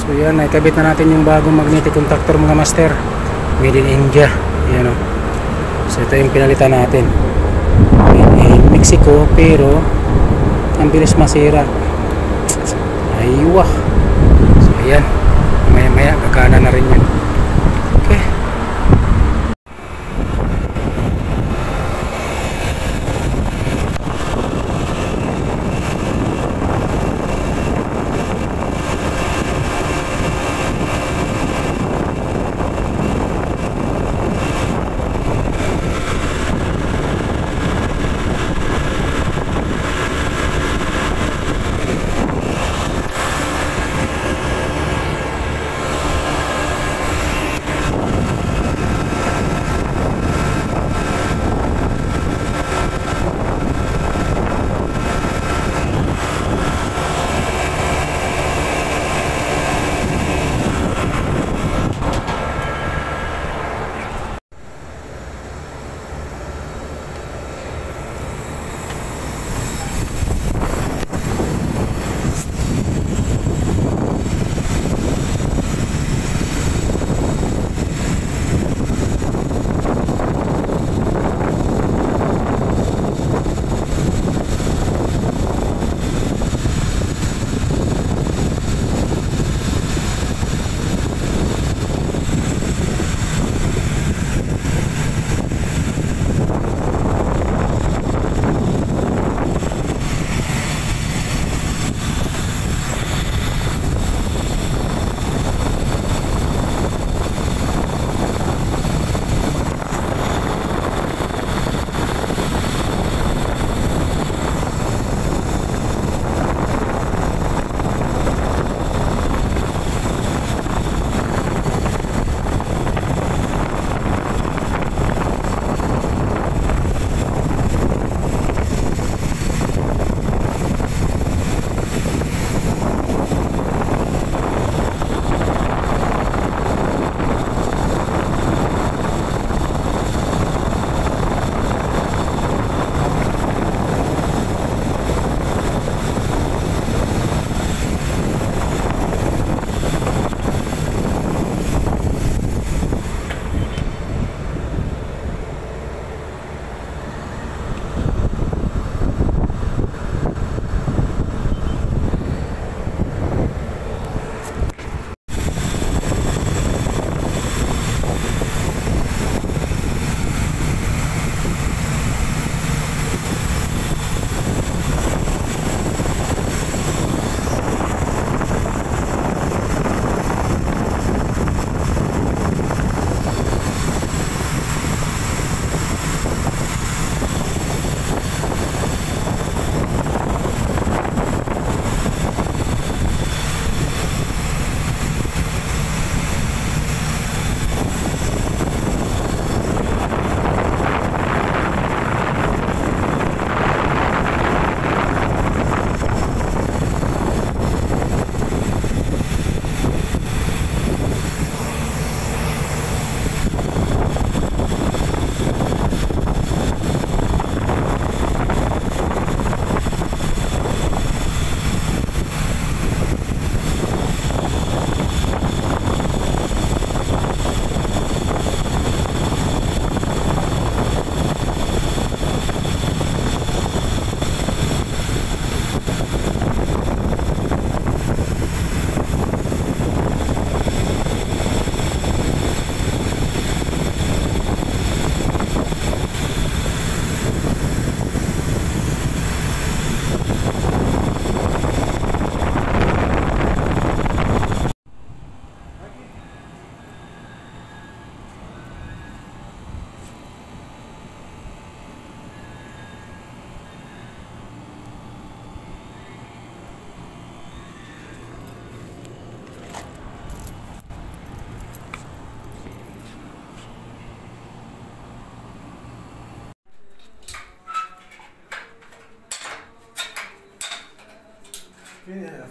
So yan, nakikabit na natin yung bagong magnetic contactor mga master. Made in India. Yan o. So ito yung pinalitan natin. Made in Mexico, pero ang bilis masira. Aywa. So yan. Maya maya gagana na rin yan. Okay.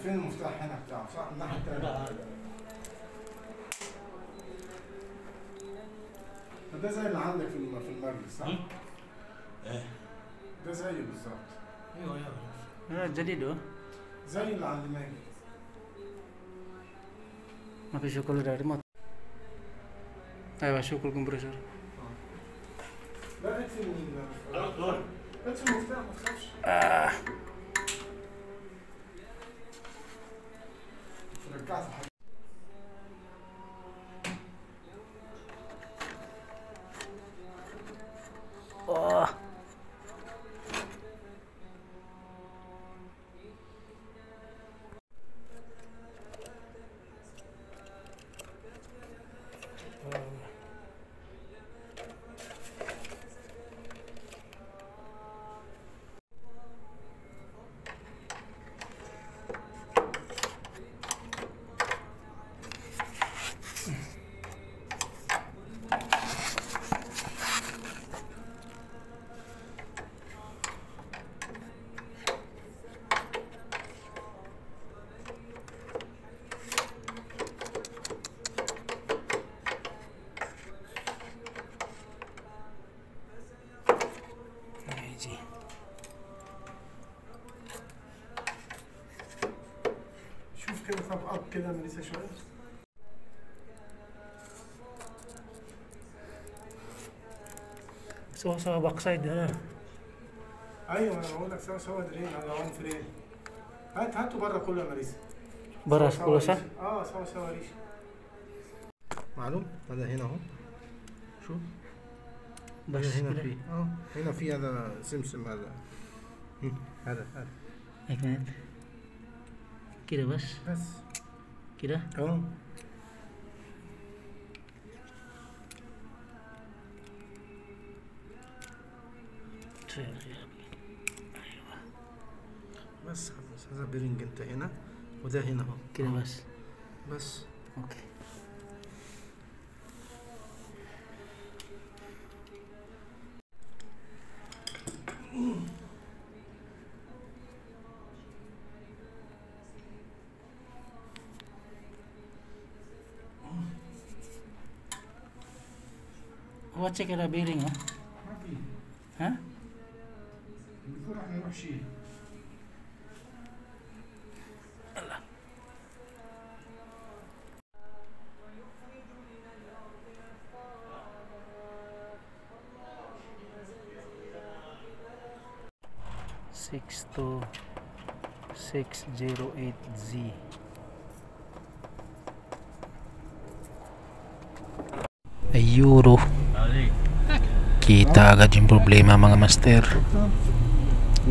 فين المفتاح هنا بتاعه صح؟ الناحية الثانية. ده زي اللي عندك في المجلس صح؟ ايه ده زيه بالظبط. ايوه جديد هو؟ زي اللي عند ماجد. ما في شغل ريموت. ايوه شغل كمبريسور. لا اكفي اكفي المفتاح ما تخافش. رجعت الحاجة. شوف كده طب اب كده مليسه شويه. سوا باك سايد هنا. ايوه انا بقول لك سوا درين على 1 فريم. هاتوا بره كله يا ماريسا. برا كله صح؟ سوا ريش. معلوم هذا هنا اهو. شوف بس هنا في هنا في هذا سمسم هذا. هذا هيك كده بس كده بس هذا بيرنج انت هنا وده هنا اهو كده بس اوكي. هو تشيك كده بيرنج ما في. ها؟ المفروض احنا نروح شيل. Six to 608Z. Euro. Kita agad yung problema mga master.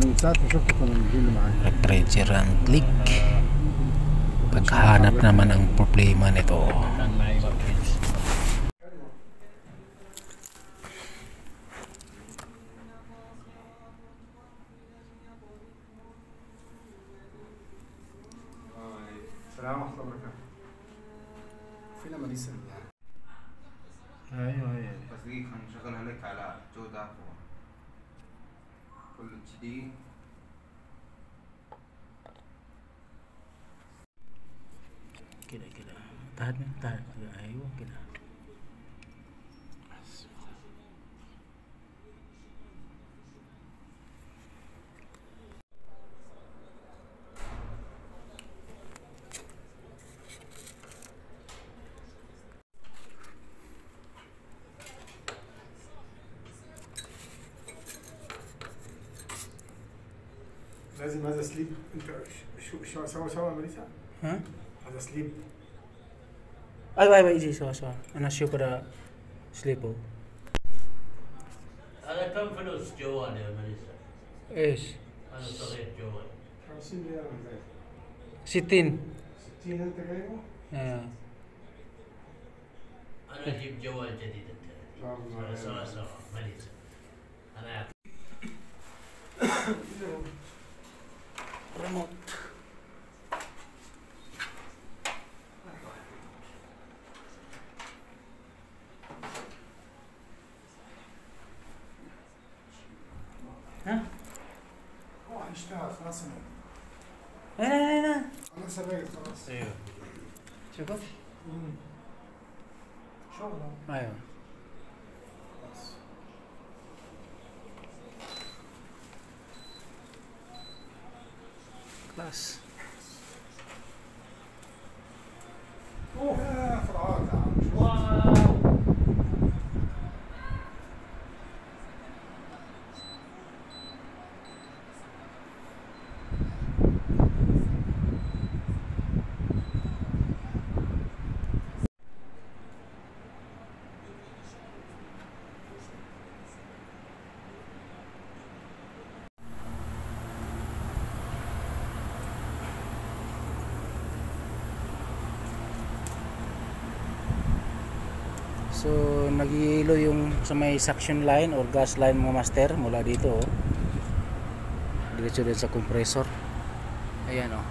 من ساعة ما شفته كنا بنجيب معاه. Refrigerant leak. Paghanap naman ang problema nito. السلام ورحمة الله وبركاته. فينا ماريسا؟ ايوه بس دقيقة هنشغلها لك على جودة أقوى. كل اتش دي. كده tahan ايوه كده. لازم هذا سليب. انت شو سوا ماريسا؟ ها؟ هذا سليب. ايوه يجي سوا انا اشوف كده سليبو. هذا كم فلوس جوال يا ماريسا؟ ايش؟ هذا صغير جوال 50 ريال زي 60. 60 انت جايبه؟ انا اجيب جوال جديد انت سوا ماريسا. انا اعطيك ريموت. ها؟ هو هيشتغل خلاص. لا انا سبقت خلاص. ايوه شوفوا شغل. ايوه خلاص. اوه So nagihilo yung sa may suction line or gas line mga master mula dito oh. Diretso din sa compressor. Ayan oh.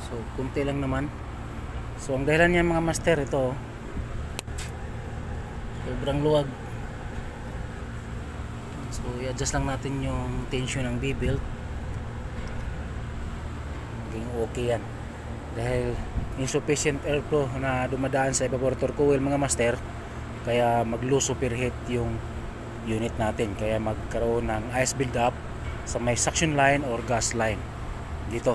So kunti lang naman. So ang dahilan niya mga master ito oh. Sobrang luwag. So i-adjust lang natin yung tension ng B-belt. Maging okay yan. Dahil insufficient airflow na dumadaan sa evaporator coil mga master, kaya mag-low superheat yung unit natin, kaya magkaroon ng ice build-up sa may suction line or gas line dito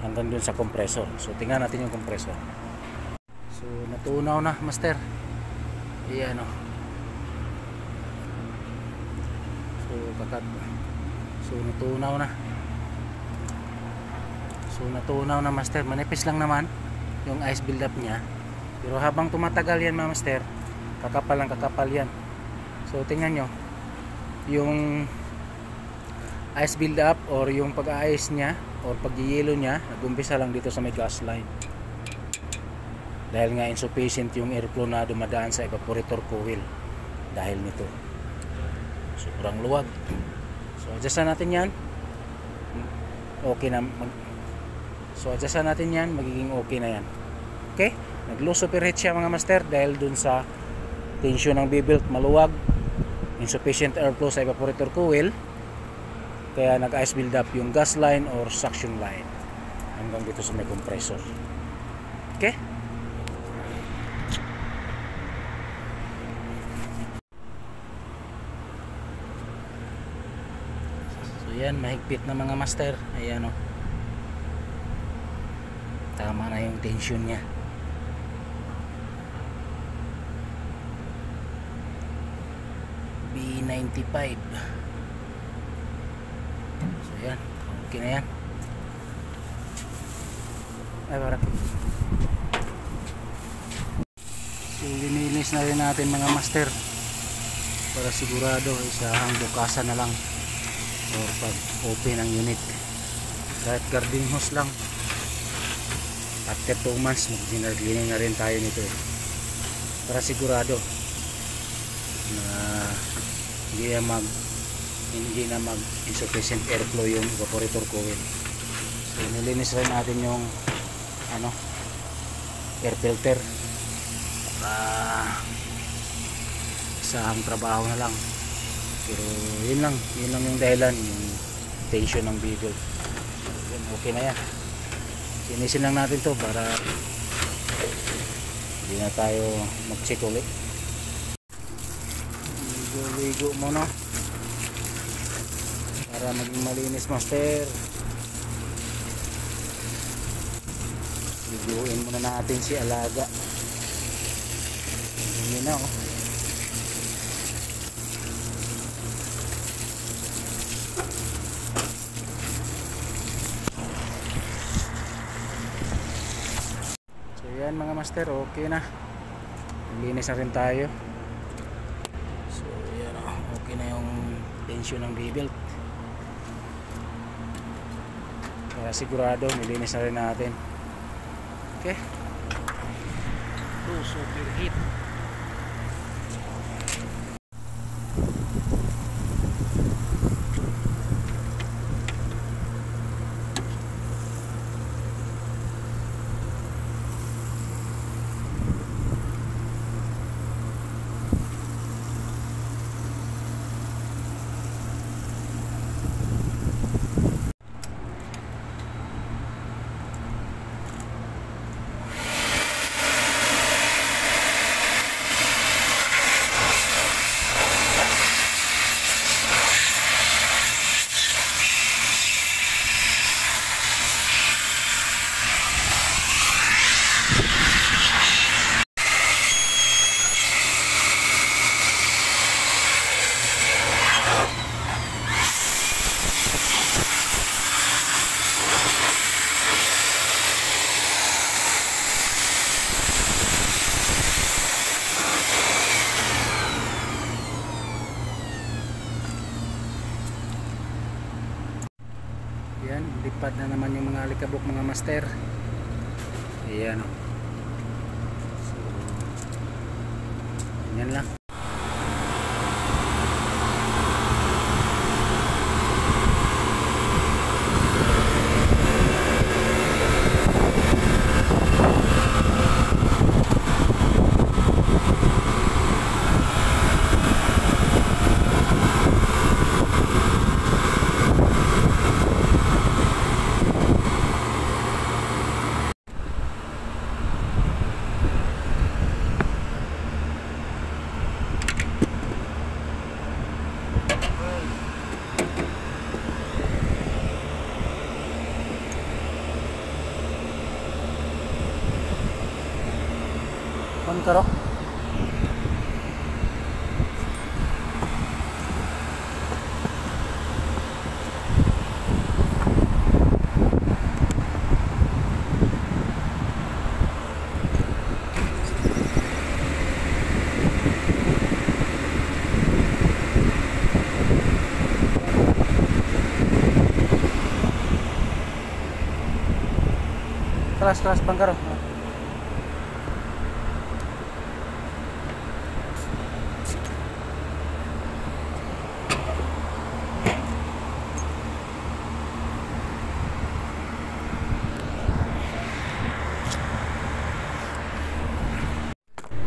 hanggang dun sa compressor. So tingnan natin yung compressor. So natunaw na master. Ayan o. So natunaw na. So natunaw na master, manipis lang naman yung ice build up niya. Pero habang tumatagal yan mga master, kakapal lang kakapal yan. So tingnan nyo, yung ice build up or yung pag-ice niya or pag-yelo niya, nag-umpisa lang dito sa may gas line. Dahil nga insufficient yung airflow na dumadaan sa evaporator coil. Dahil nito. Sobrang luwag. So adjust natin yan. Okay na. So adjust natin yan, magiging okay na yan. Okay? Nag-low superheat siya mga master dahil dun sa tension ng B-belt maluwag, insufficient airflow sa evaporator coil, kaya nag-ice build up yung gas line or suction line hanggang dito sa may compressor. Okay? So yan, mahigpit na mga master. Ayan o. Tama na yung tension niya. B95. So yan, okay na yan. Ay parang. So lininis na rin natin mga master para sigurado isang bukasan na lang or pag open ang unit. Kahit garden hose lang. After 2 months mag-ginarlining na rin tayo nito para sigurado na hindi na mag insufficient airflow yung evaporator coil. So nilinis rin natin yung air filter para isang trabaho na lang, pero yun lang yung dahilan, yung tension ng B-belt. Okay na yan. Sinisin lang natin to para hindi na tayo mag-check ulit. Ligo muna para maging malinis master. Liguin muna natin si alaga. Hindi na oh. Ayan mga master, okay na. Linis na rin tayo. So ayan, okay na yung tension ng B-belt. Para sigurado, nilinis na rin natin. Okay. Superheat. lumilipad na naman yung mga alikabok mga master. Ayan o. So, ganyan lang. On karo. Kelas bangkaro.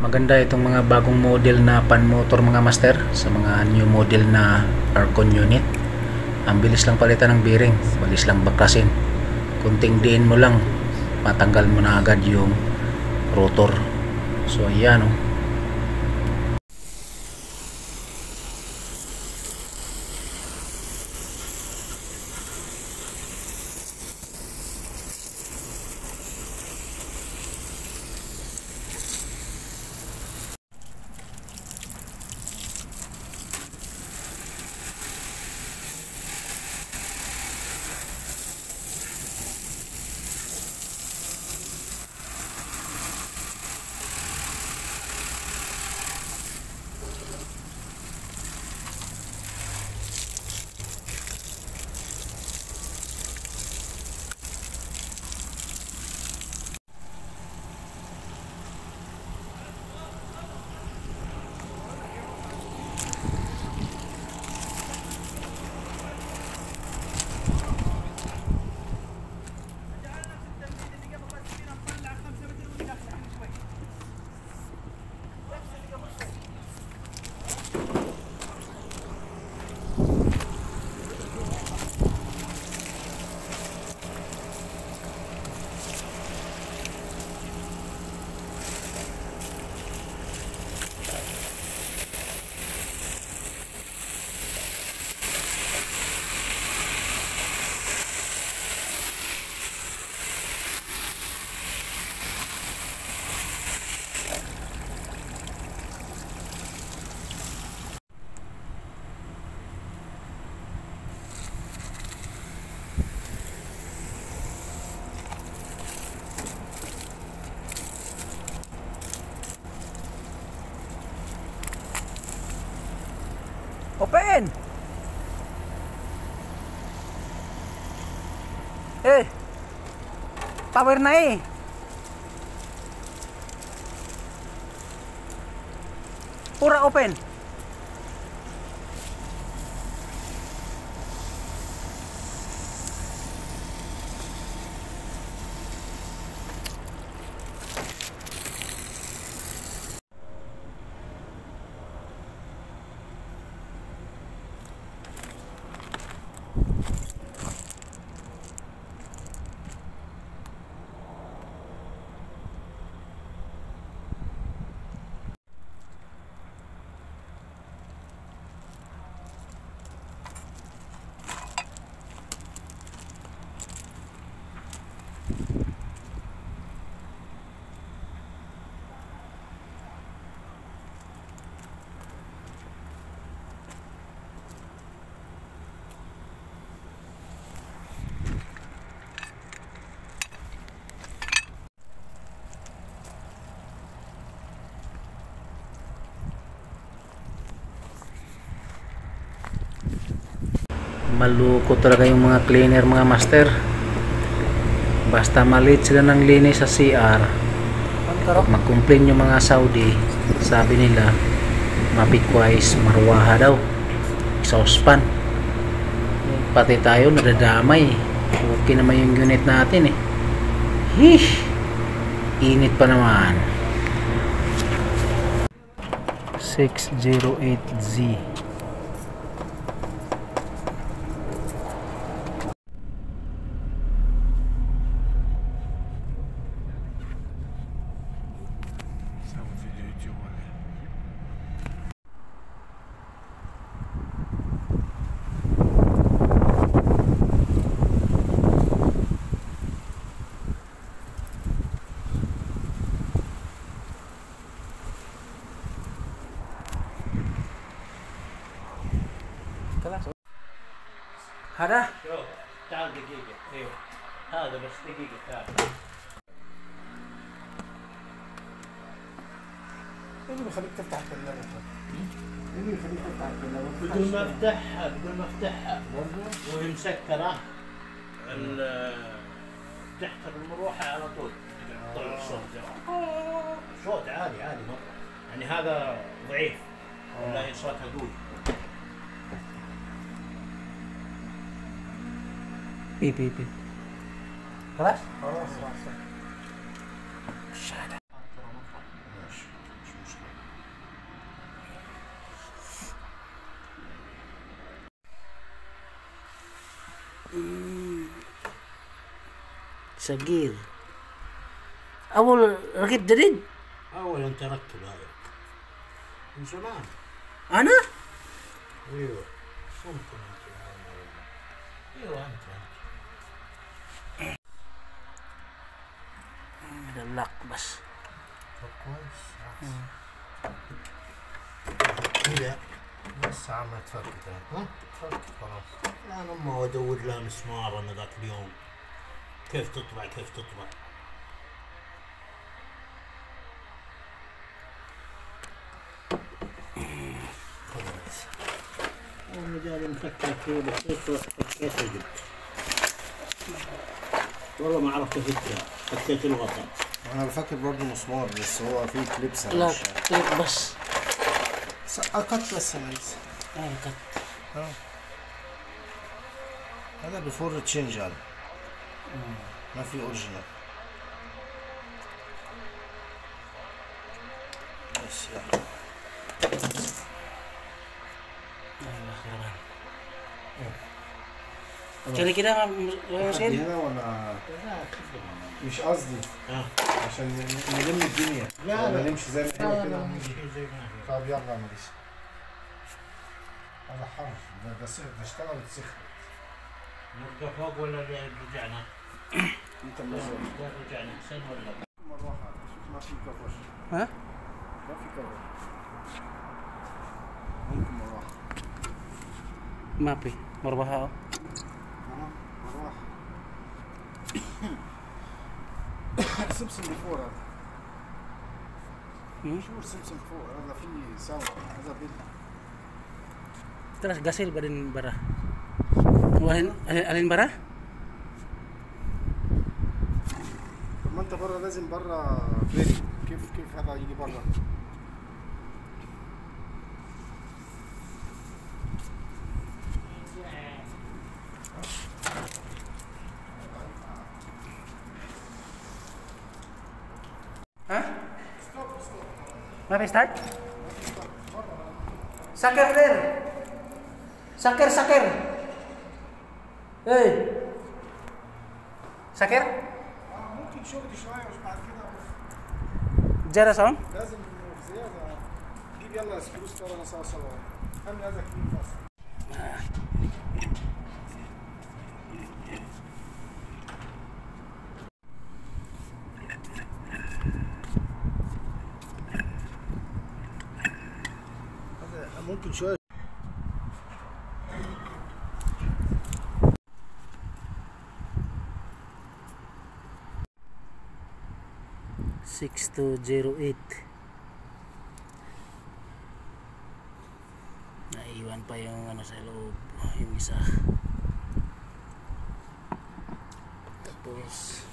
Maganda itong mga bagong model na pan motor mga master sa mga new model na aircon unit. Ang bilis lang palitan ng bearing, bilis lang baklasin. Kunting diin mo lang, matanggal mo na agad yung rotor. So ayan oh. Open! Eh! Power na eh! Pura open! Malukot talaga yung mga cleaner mga master. basta maliit sila ng linis sa CR, mag-complain yung mga Saudi, sabi nila mapikways marwaha daw, exhaust fan. Pati tayo nadadamay. Okay naman yung unit natin eh. Init pa naman. 608Z. سوي فيديو يوتيوب عليه. هذا شوف تعال دقيقة. ايوه هذا بس دقيقة تعال. ايه اللي بيخليك تفتح الثلاجة؟ ايه اللي بيخليك تفتح الثلاجة؟ بدون ما افتحها بدون ما افتحها وهي مسكرة تحت المروحة على طول طلع الصوت صوت عالي عالي مرة يعني هذا ضعيف والله صوتها قوي. بي خلاص خلاص خلاص. الشهادة. ماشي مش مشكلة. صغير أول ركبت جديد. أولا تركب هذا من زمان. أنا ايوه ممكن انت. ايوه انت مدلق بس. كويس. كذا بس عم تفكك ها؟ تفكك خلاص. لا انا ما ادور لها مسمار انا ذاك اليوم كيف تطلع كيف تطلع. خلاص. انا جاي مفكر فيه بسيط فكيت وجبت. والله ما عرفت افكها فكيت الغطاء. انا بفكر برضه مسمار بس هو فيه كليبس. لا كليب بس. سقط بس يا ميس. كت. هذا بفور تشينج هذا. ما في اوريجينال. بس يلا. كده حد هنا ولا مش قصدي عشان نلم الدنيا. لا ولا لا نمشي زي ما لا احنا لا كده. نمشي زي ما هي. طب يلا يا ميس. هذا حر. ده اشتغلت سخنت. نبقى فوق ولا رجعنا؟ انت منزل. رجعنا احسن ولا؟ مروحة ما في كفر. ها؟ ما في كفر. ممكن مروحة. ما في مربحة. مروحة. سمسم بفور هذا. شو سمسم فور هذا فيه ساوند هذا بيل. Terus gasil badan bara. Alin bara? طب ما انت برا لازم برا فيري. كيف هذا يجي برا؟ ها؟ ما في ستارت؟ سكر غير. سكر. ايه. سكر؟ ممكن شغل شوية مش بعد كده. جرى سون؟ لازم زيادة. جيب يلا سكروس ترى سوا. خلي هذا كبير فاصل. ممكن شوية. Six two 6-2-0-8. Naiwan pa yung ano sa loob, yung isa. Tapos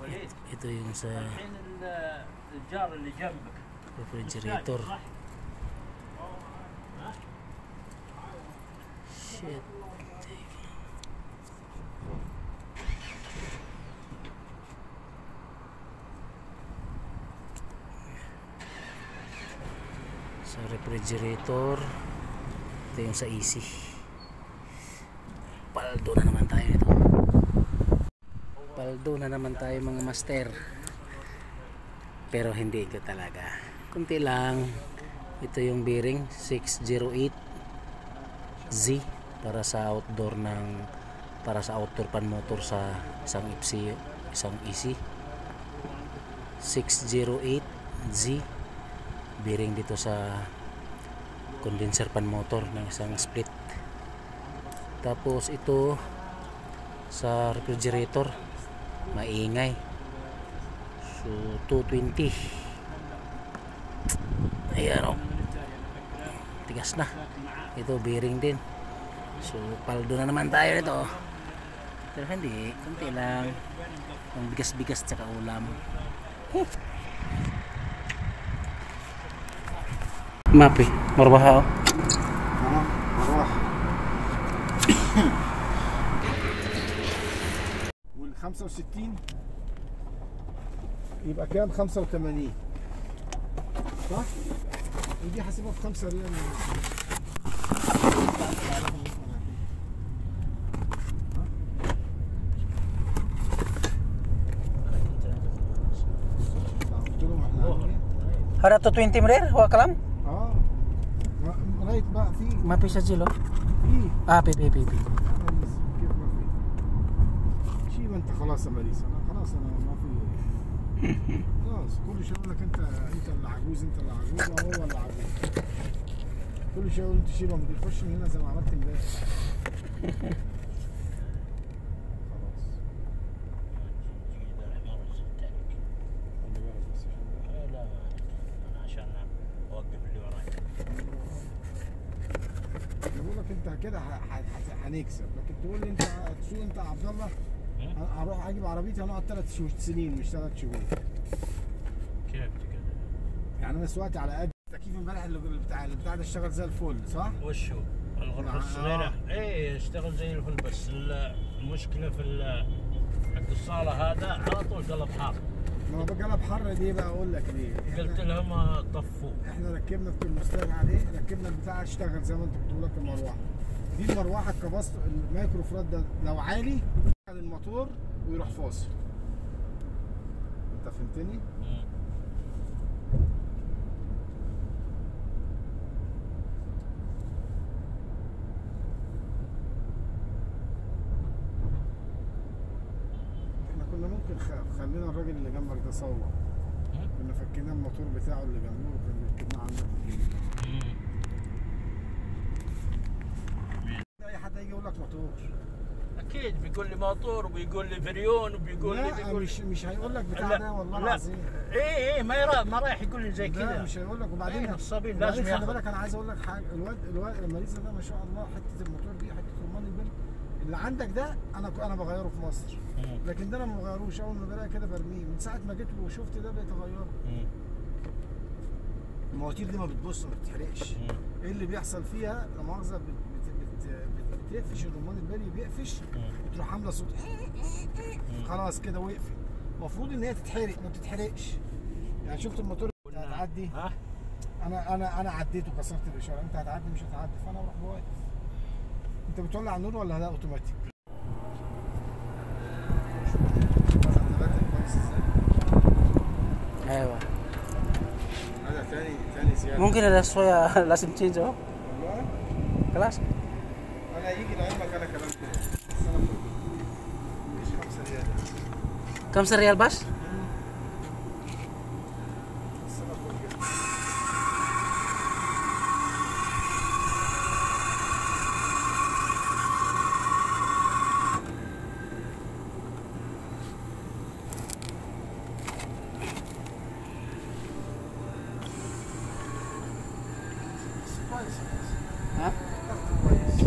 وليد Ito yung sa الحين الجار اللي جنبك refrigerator. صح؟ Shit. Sa refrigerator. Ito yung sa AC. Paldo na naman tayo ito. Paldo na naman tayo mga master. Pero hindi ito talaga. Kunti lang. Ito yung bearing 608Z para sa outdoor pan motor sa isang FC, isang EC. 608Z bearing dito sa condenser pan motor ng isang split. Tapos ito sa refrigerator maingay. So 220. Ayan o. Tigas na. Ito bearing din. So paldo na naman tayo nito. Pero hindi, kunti lang. Ang bigas-bigas tsaka ulam. Mapi, marbaha o. مروح وال 65 يبقى كام 85 صح؟ ودي حاسبها ب 5 ريال قلت لهم احنا عاملين Ada to 20 مرير هو كلام؟ اه رايت بقى في ما في سجل في بي كيف ما في شيء ما انت خلاص يا ماريس انا خلاص انا ما في خلاص كل شيء يقول لك انت اللي عجوز انت اللي عجوز وهو اللي عجوز كل شيء يقول انت شيبه ما تخش من هنا زي ما عملت امبارح خلاص خلي بالك بس لا انا عشان اوقف اللي وراي بقول لك انت كده هنكسب لكن تقول لي انت تسوق انت يا عبد الله اروح اجيب عربيتي هنقعد 3 سنين مش 3 شهور كيف كده؟ يعني انا سوقت على قد التكييف امبارح اللي بتاع ده اشتغل زي الفل صح؟ وشو؟ الغرفة الصغيرة؟ ايه يشتغل زي الفل بس المشكلة في حق الصالة هذا على طول قلب حار. ما هو بقلب حر دي بقى اقول لك ليه؟ قلت لهم طفوا. احنا ركبنا الترموستات عليه ركبنا البتاع اشتغل زي ما انت بتقول لك المروحه. دي المروحه الكباست المايكرو فراد ده لو عالي الموتور ويروح فاصل. انت فهمتني؟ كنا ممكن خلينا الراجل اللي جنبك ده صور كنا فكينا الموتور بتاعه اللي جنبه وكنا ركبناه عندك اي حد هيجي يقول لك موتور اكيد بيقول لي موتور وبيقول لي فريون وبيقول لي لا مش هيقول لك بتاع ده والله العظيم ايه ما رايح يقول لي زي كده مش هيقول لك وبعدين إيه الصبي لازم خلي بالك انا عايز اقول لك حاجه الواد المريض ده ما شاء الله حته الموتور دي حته رمان البن اللي عندك ده انا بغيره في مصر لكن ده انا ما بغيروش اول ما بلاقي كده برميه من ساعه ما جيت وشفت ده بقيت اغيره المواتير دي ما بتبص ما بتتحرقش ايه اللي بيحصل فيها لا مؤاخذه بتقفش الرمان البلي بيقفش وتروح عامله صوت خلاص كده وقفت المفروض ان هي تتحرق ما بتتحرقش يعني شفت الموتور هتعدي انا عديت وكسرت الاشاره انت هتعدي مش هتعدي فانا بروح واقف انت بتولع النور ولا ده اوتوماتيك؟ ايوه هذا ثاني زياده ممكن ada شويه لازم تشينج اهو والله خلاص انا يجي لعلمك انا كلام كده بس انا مش 5 ريال 5 ريال بس؟ ها؟ كويس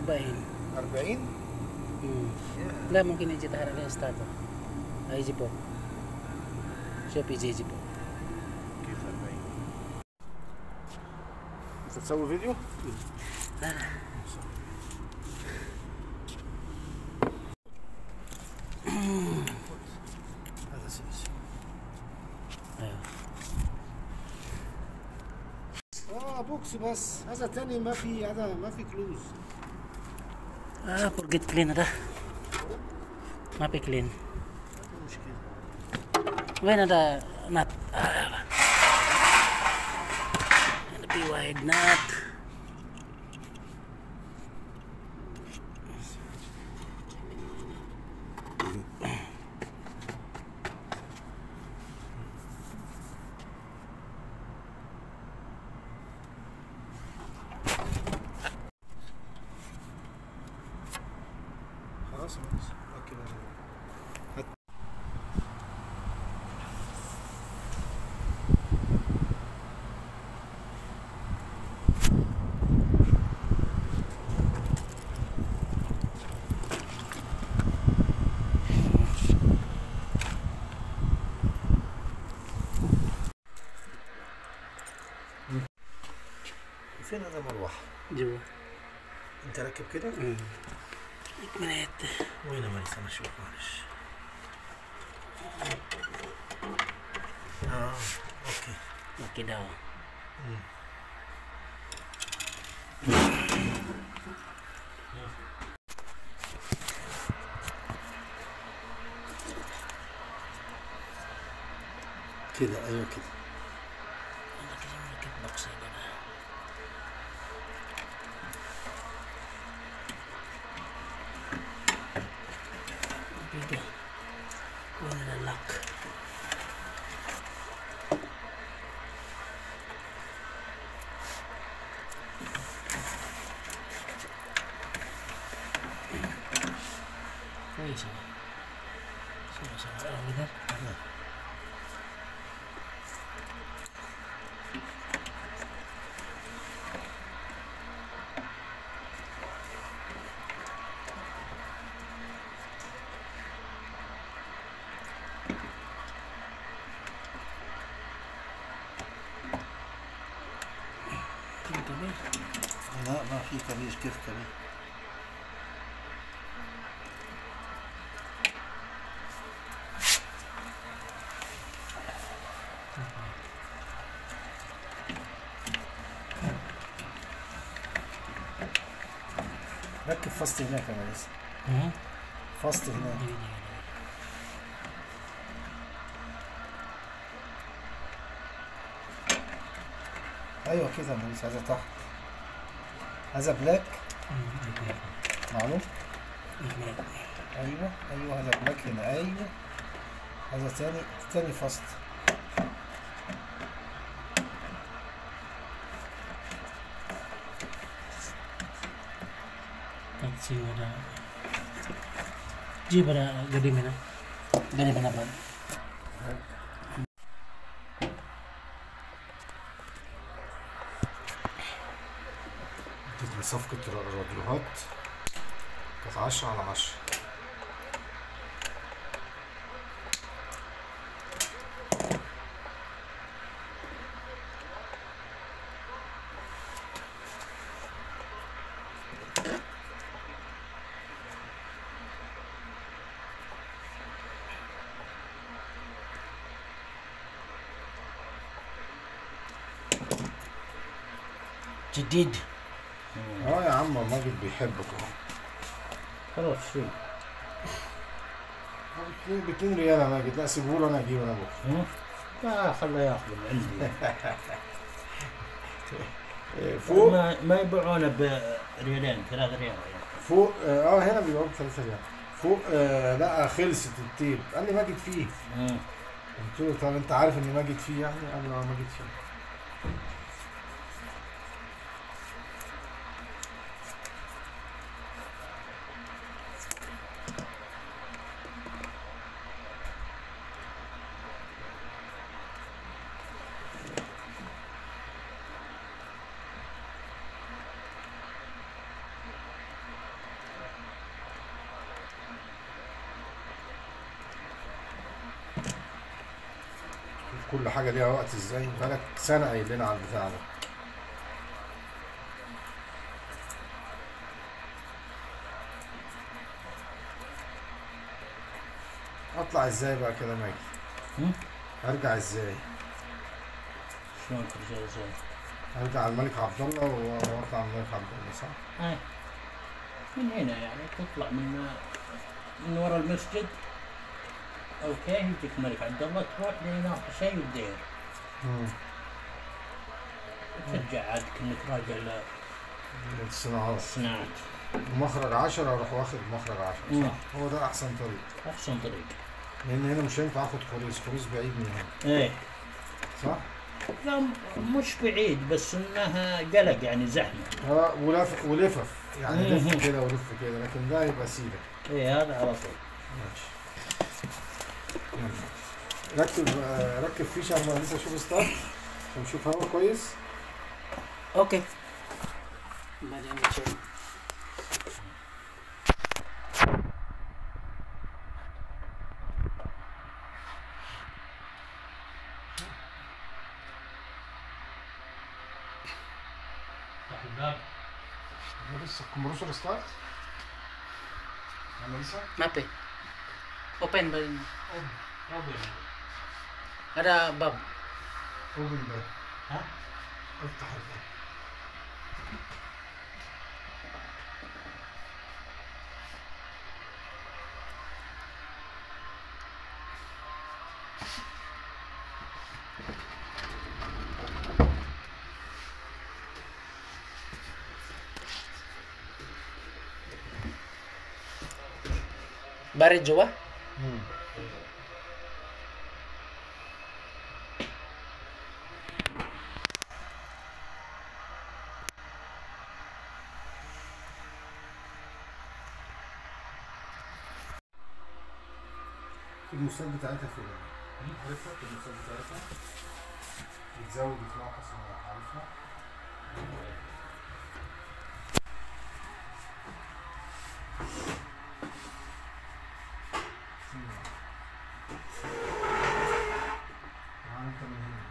40. 40. لا ممكن يجي تحرك لين ستارتر هيجي فوق. شوف يجي فوق. كيف 40؟ انت تسوي فيديو؟ لا هذا سيس. ايوه بوكس بس، هذا تاني ما في، هذا ما في كلوز. forget clean ada. ما في clean. مشكلة. وين ada nut؟ في واحد nut. خلاص اوكي. فين هذا مروحة؟ جوا. انت راكب كده؟ منيت. وين مالي انا اشوف معلش. اوكي. اوكي داو. كده ايوه كده. انا كده مركب بوكس هنا. كده. وين اللك؟ كويس. شوف كده. لا ما في كبير. كيف كبير؟ ركب فاست هناك يا ريس. فاست هناك. ايوه كده يا ريس. هذا تحت، هذا بلاك. معلوم. ايوه ايوه هذا بلاك هنا. ايوه هذا تاني فاست. تاكسي ولا جيب ada gede mana? Gede mana bang? جبنا صفقة راديوهات كانت 10/10. جديد. يا عم ماجد بيحبك اهو. خلاص شوي. ب2 ريال يا ماجد. لا سيبهولي انا اجيبه انا بكره. لا خله ياخذ من عندي. فوق ما يبيعونه بريالين 3 ريال. فوق هنا بيبيعوه ب3 ريال. فوق لا خلصت التيب. قال لي ماجد فيه. قلت له طب انت عارف ان ماجد فيه يعني؟ قال لي ماجد فيه. كل حاجه ليها وقت ازاي، بقالك سنه قايل لنا على البتاع ده. اطلع ازاي بقى كده ماجد؟ ارجع ازاي؟ شلون ترجع ازاي؟ ارجع على الملك عبد الله واطلع على الملك عبد الله صح؟ اي من هنا يعني تطلع من ورا المسجد. اوكي يجيك الملك عبد الله، تروح لهناك شيء الدير. ترجع عاد كأنك راجع للصناعات. للصناعات. مخرج 10 اروح واخد مخرج 10 صح؟ هو ده احسن طريق. احسن طريق. لان هنا مش هينفع اخد خريص بعيد من هنا. ايه صح؟ لا مش بعيد، بس انها قلق يعني زحمه. ولفف يعني لف كده ولف كده، لكن ده يبقى سيده. ايه هذا على طول. ماشي. ركب فيشه عشان لسه اشوف ستارت عشان نشوف هوا كويس. اوكي بعدين نشوف. افتح الباب. لسه كمبروسور ستارت. انا لسه Mape. Open ba rin? اوبن. Ada bab. اوبن باب. ها؟ افتح الباب. Barid jua? الموساد بتاعتها فين؟ عارفها؟ الموساد بتاعتها بتزود وتنقص عارفها؟ انت من هنا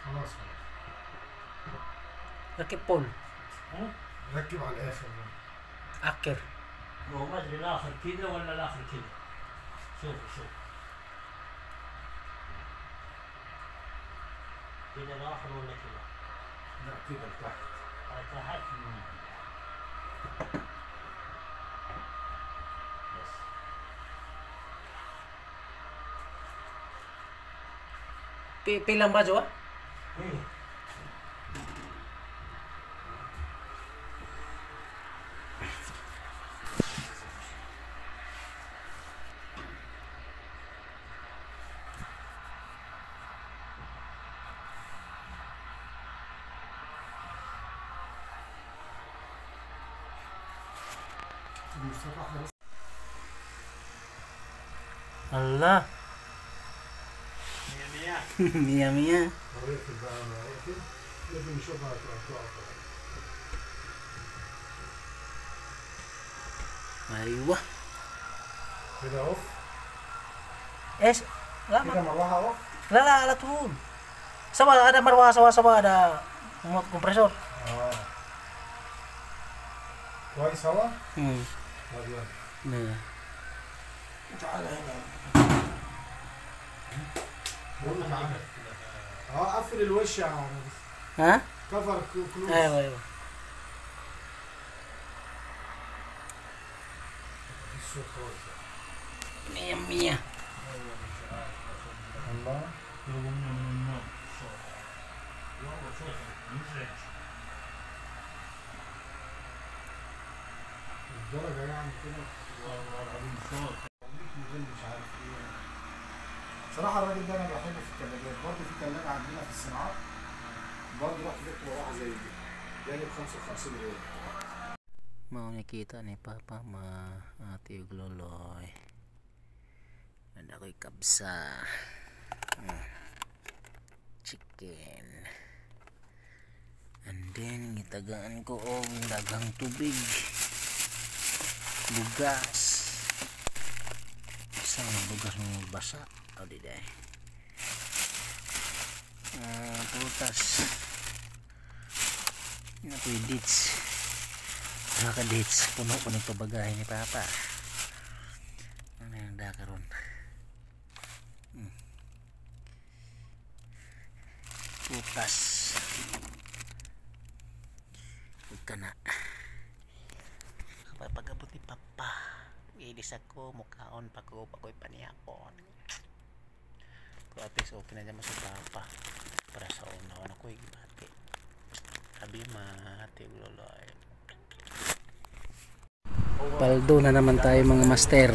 خلاص Rakip pole. ركب على الاخر. Akir. هو ما ادري الاخر كذا ولا الاخر كذا. شوف كذا الاخر ولا كذا؟ لا كده لتحت. على تحت. بس Pilang ba jua? ايه الموساد واحدة بس. Allah. Mia mia. اقفل بقى انا اقفل. لازم نشوفها هتقف. Aywa. كده اوف. Eh, lama. كده مروحة اوف. La ala turun. Sawa ada marwah, sawa ada kompresor. كويس هوا؟ Hmm. طب يلا. Nah. تعالى هنا. قفل الوش يا عم. Ha? كفر كلوز. Aywa. الصوت خالص. Mia mia. الله. يقومون من النوم صوت. والله صوت مزعج. الدرجة يعني كده. والله العظيم صوت. غير مش عارف ايه. صراحه الراجل ده انا بحبه في الثلاجات. برضه في ثلاجه عندنا في الصناعات برضه رحت جبت مروحه زي دي جانب 55 ريال. Mau nakita ni Papa ate ug loloy. Ada ko'y kabsa. Chicken. And then gitagaan ko og daghang tubig. Bugas. Isang bugas ng basa. O di day. Prutas. Ina ko'y dates. Dates, puno ko nito bagahe ni Papa. Ano yung dakaron? Putas. Huwag ka na. Kapag pag-abot ni Papa, ilis ako, mukhaon pa ko, pako'y paniyakon. Pero at least okay na dyan si Papa. Para sa una, ako'y gibati. Sabi mati, loloy. Paldo na naman tayo mga master.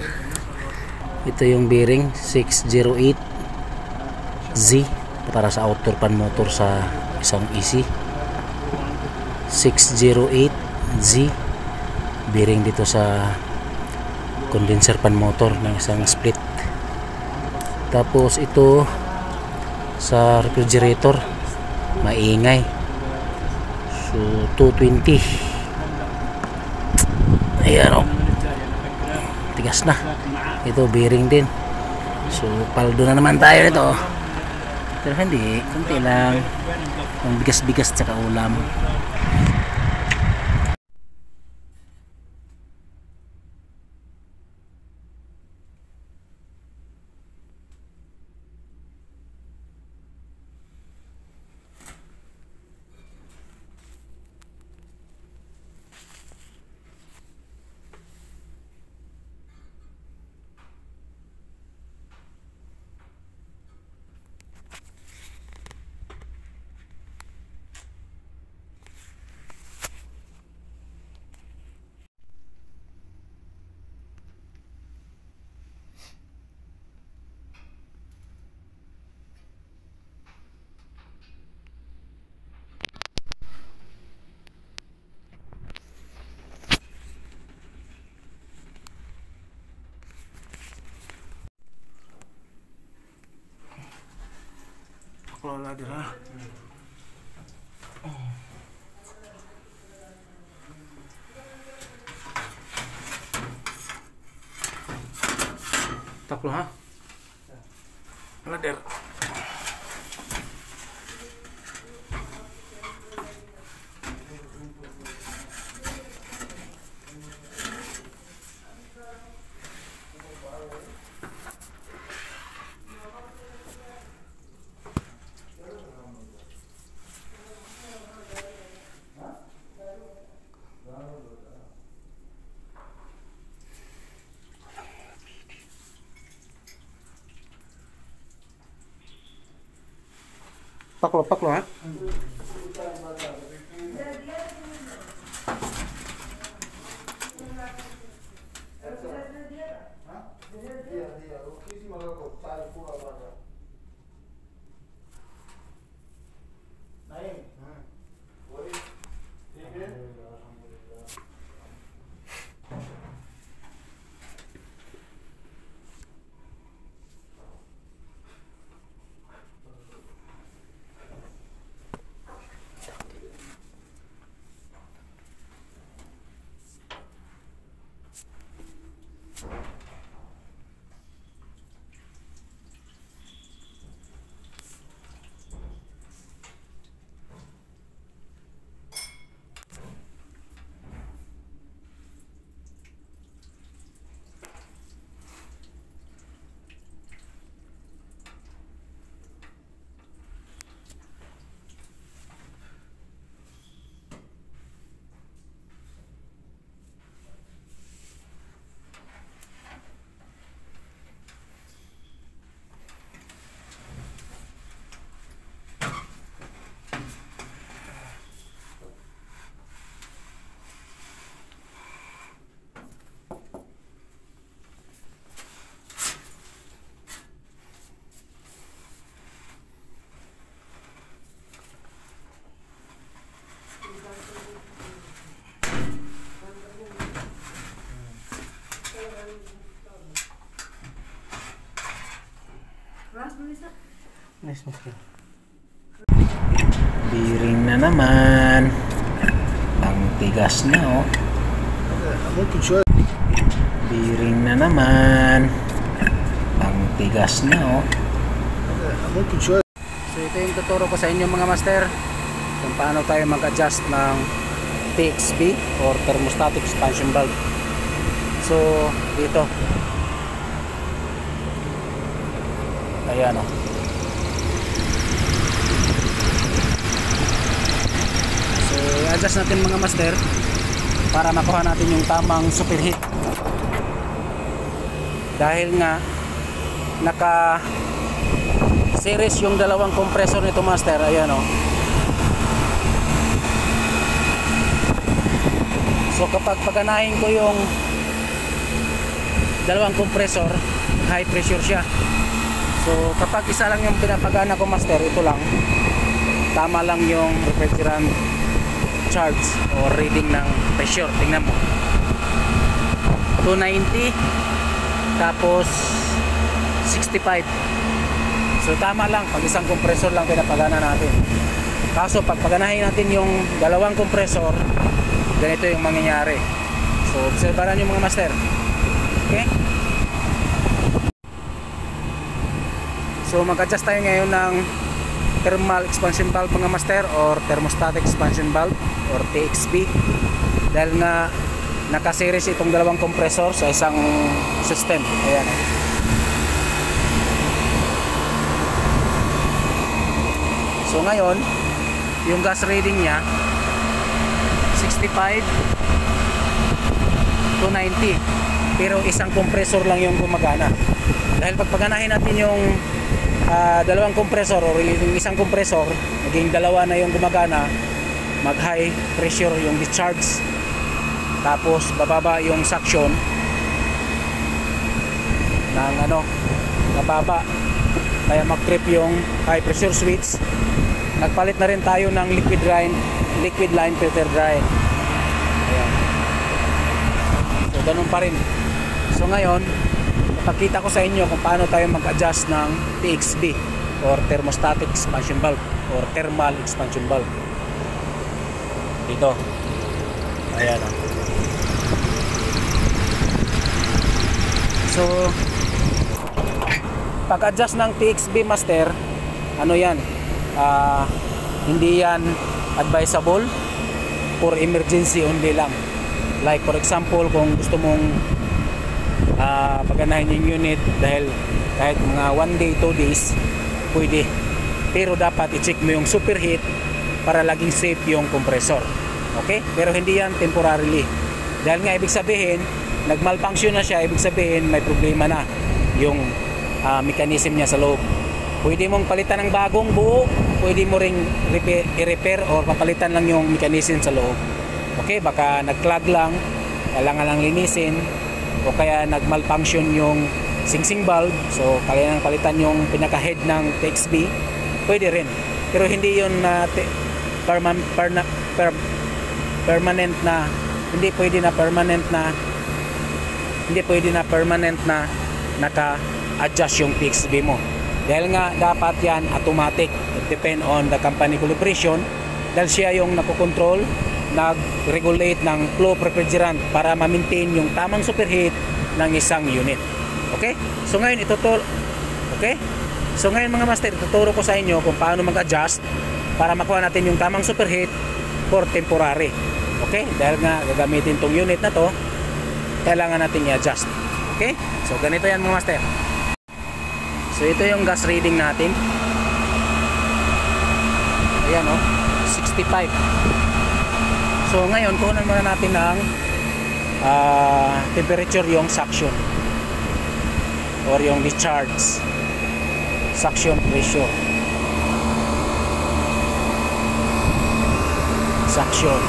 Ito yung bearing 608Z para sa outer pan motor sa isang EC. 608Z bearing dito sa condenser pan motor ng isang split. Tapos ito sa refrigerator maingay. So 220. Ayan o, tigas na. Ito bearing din. So paldo na naman tayo nito. Pero hindi, kunti lang. Ang bigas-bigas tsaka ulam. Wala dira. Taklo ha? Wala dira. Paklo ha? Bearing na naman. Ang tigas na oh. ممكن شويه Bearing na naman. Ang tigas na oh. ممكن شويه. So ito yung tuturo ko sa inyo mga master kung paano tayo mag-adjust ng TXV or thermostatic expansion valve. So dito, ayan o. So i-adjust natin mga master para makuha natin yung tamang superheat, dahil nga naka series yung dalawang compressor nito master. Ayan o. So kapag paganahin ko yung dalawang compressor, high pressure siya. So kapag isa lang yung pinapagana ko master, ito lang, tama lang yung refrigerant charge o reading ng pressure. Tingnan mo, 290 tapos 65. So tama lang pag isang compressor lang pinapagana natin. Kaso pag paganahin natin yung dalawang compressor, ganito yung mangyayari. So obserbahan nyo mga master. Okay? So mag-adjust tayo ngayon ng thermal expansion valve mga master, or thermostatic expansion valve or TXV, dahil nga nakaseries itong dalawang compressor sa isang system. Ayan. So ngayon yung gas reading nya 65 to 90, pero isang compressor lang yung gumagana. Dahil pag paganahin natin yung dalawang compressor or yung isang compressor, maging dalawa na yung gumagana, mag high pressure yung discharge, tapos bababa yung suction ng nababa, kaya mag trip yung high pressure switch. Nagpalit na rin tayo ng liquid line filter dry. Ayan. So ganun pa rin. So ngayon ipakita ko sa inyo kung paano tayo mag-adjust ng TXV or thermostatic expansion valve or thermal expansion valve. Dito. Ayan o. So pag-adjust ng TXV master, ano yan, hindi yan advisable, for emergency only lang. Like for example, kung gusto mong paganahin yung unit dahil kahit mga 1 day, 2 days, pwede. Pero dapat i-check mo yung superheat para laging safe yung compressor. Okay? Pero hindi yan temporarily. Dahil nga ibig sabihin, nag-malfunction na siya, ibig sabihin may problema na yung mechanism niya sa loob. Pwede mong palitan ng bagong buo, pwede mo ring i-repair or papalitan lang yung mechanism sa loob. Okay? Baka nag-clog lang, kailangan lang linisin, o kaya nag-malfunction yung singsing valve, so kailangan palitan yung pinaka-head ng TXV, pwede rin. Pero hindi yun permanent na, hindi pwede na permanent na naka-adjust yung TXV mo. Dahil nga dapat yan automatic. It depend on the company calibration, dahil siya yung nakokontrol, nag-regulate ng flow of refrigerant para ma-maintain yung tamang superheat ng isang unit. Okay? So ngayon So ngayon mga master, ituturo ko sa inyo kung paano mag-adjust para makuha natin yung tamang superheat for temporary. Okay? Dahil nga gagamitin tong unit na to, kailangan natin i-adjust. Okay? So ganito yan mga master. So ito yung gas reading natin. Ayan o, 65. So ngayon kunan muna natin ng temperature yung suction or yung discharge, suction pressure, suction.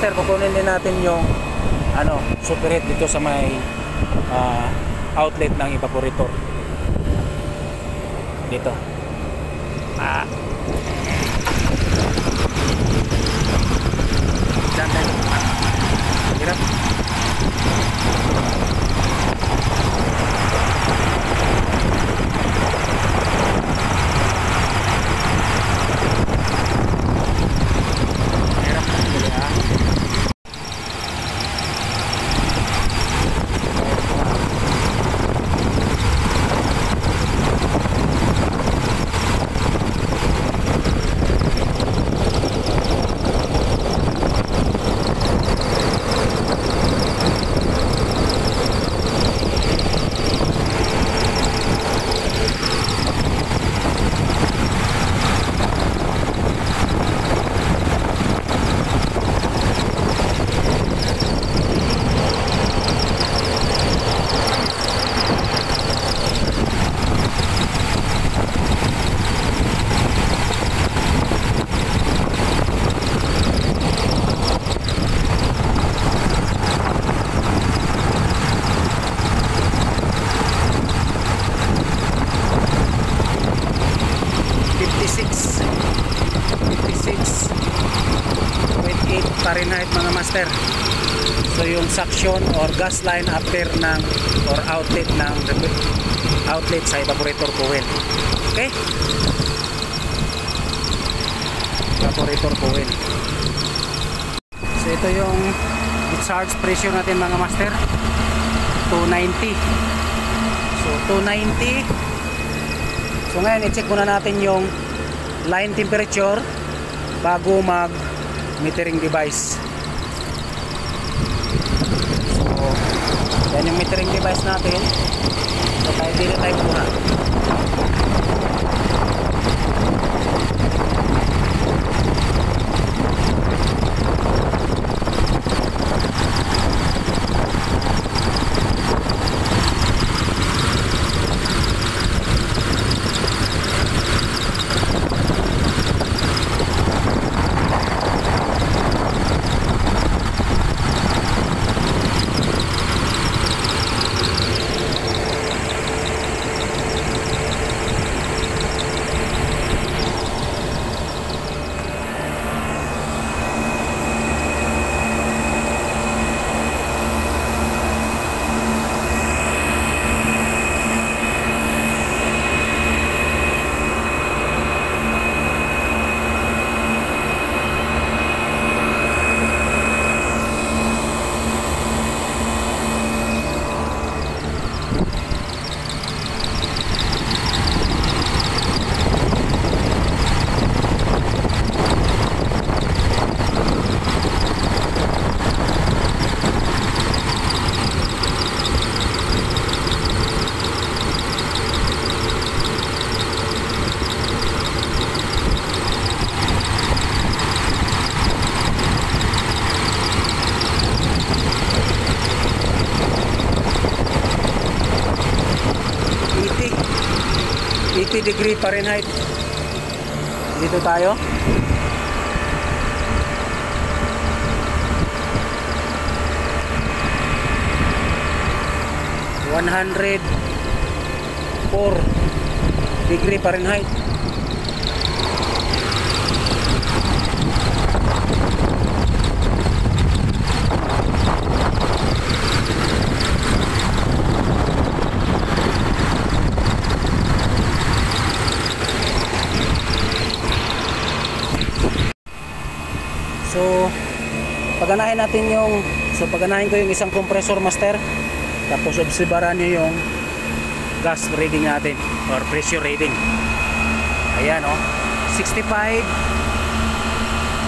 master, kukunin din natin yung superhead dito sa may outlet ng evaporator dito. Diyan tayo. Hirap. Fahrenheit mga master. So yung suction or gas line after ng or outlet ng outlet sa evaporator coil. Okay? Evaporator coil. So ito yung discharge pressure natin mga master. 290. So 290. So ngayon i-check muna natin yung line temperature bago mag metering device. So yan yung metering device natin. So tayo dito tayo muna. Degree Fahrenheit. Dito tayo. degree Fahrenheit. So, paganahin natin paganahin ko yung isang compressor master. Tapos obserbaran nyo yung gas reading natin or pressure reading. Ayan o, 65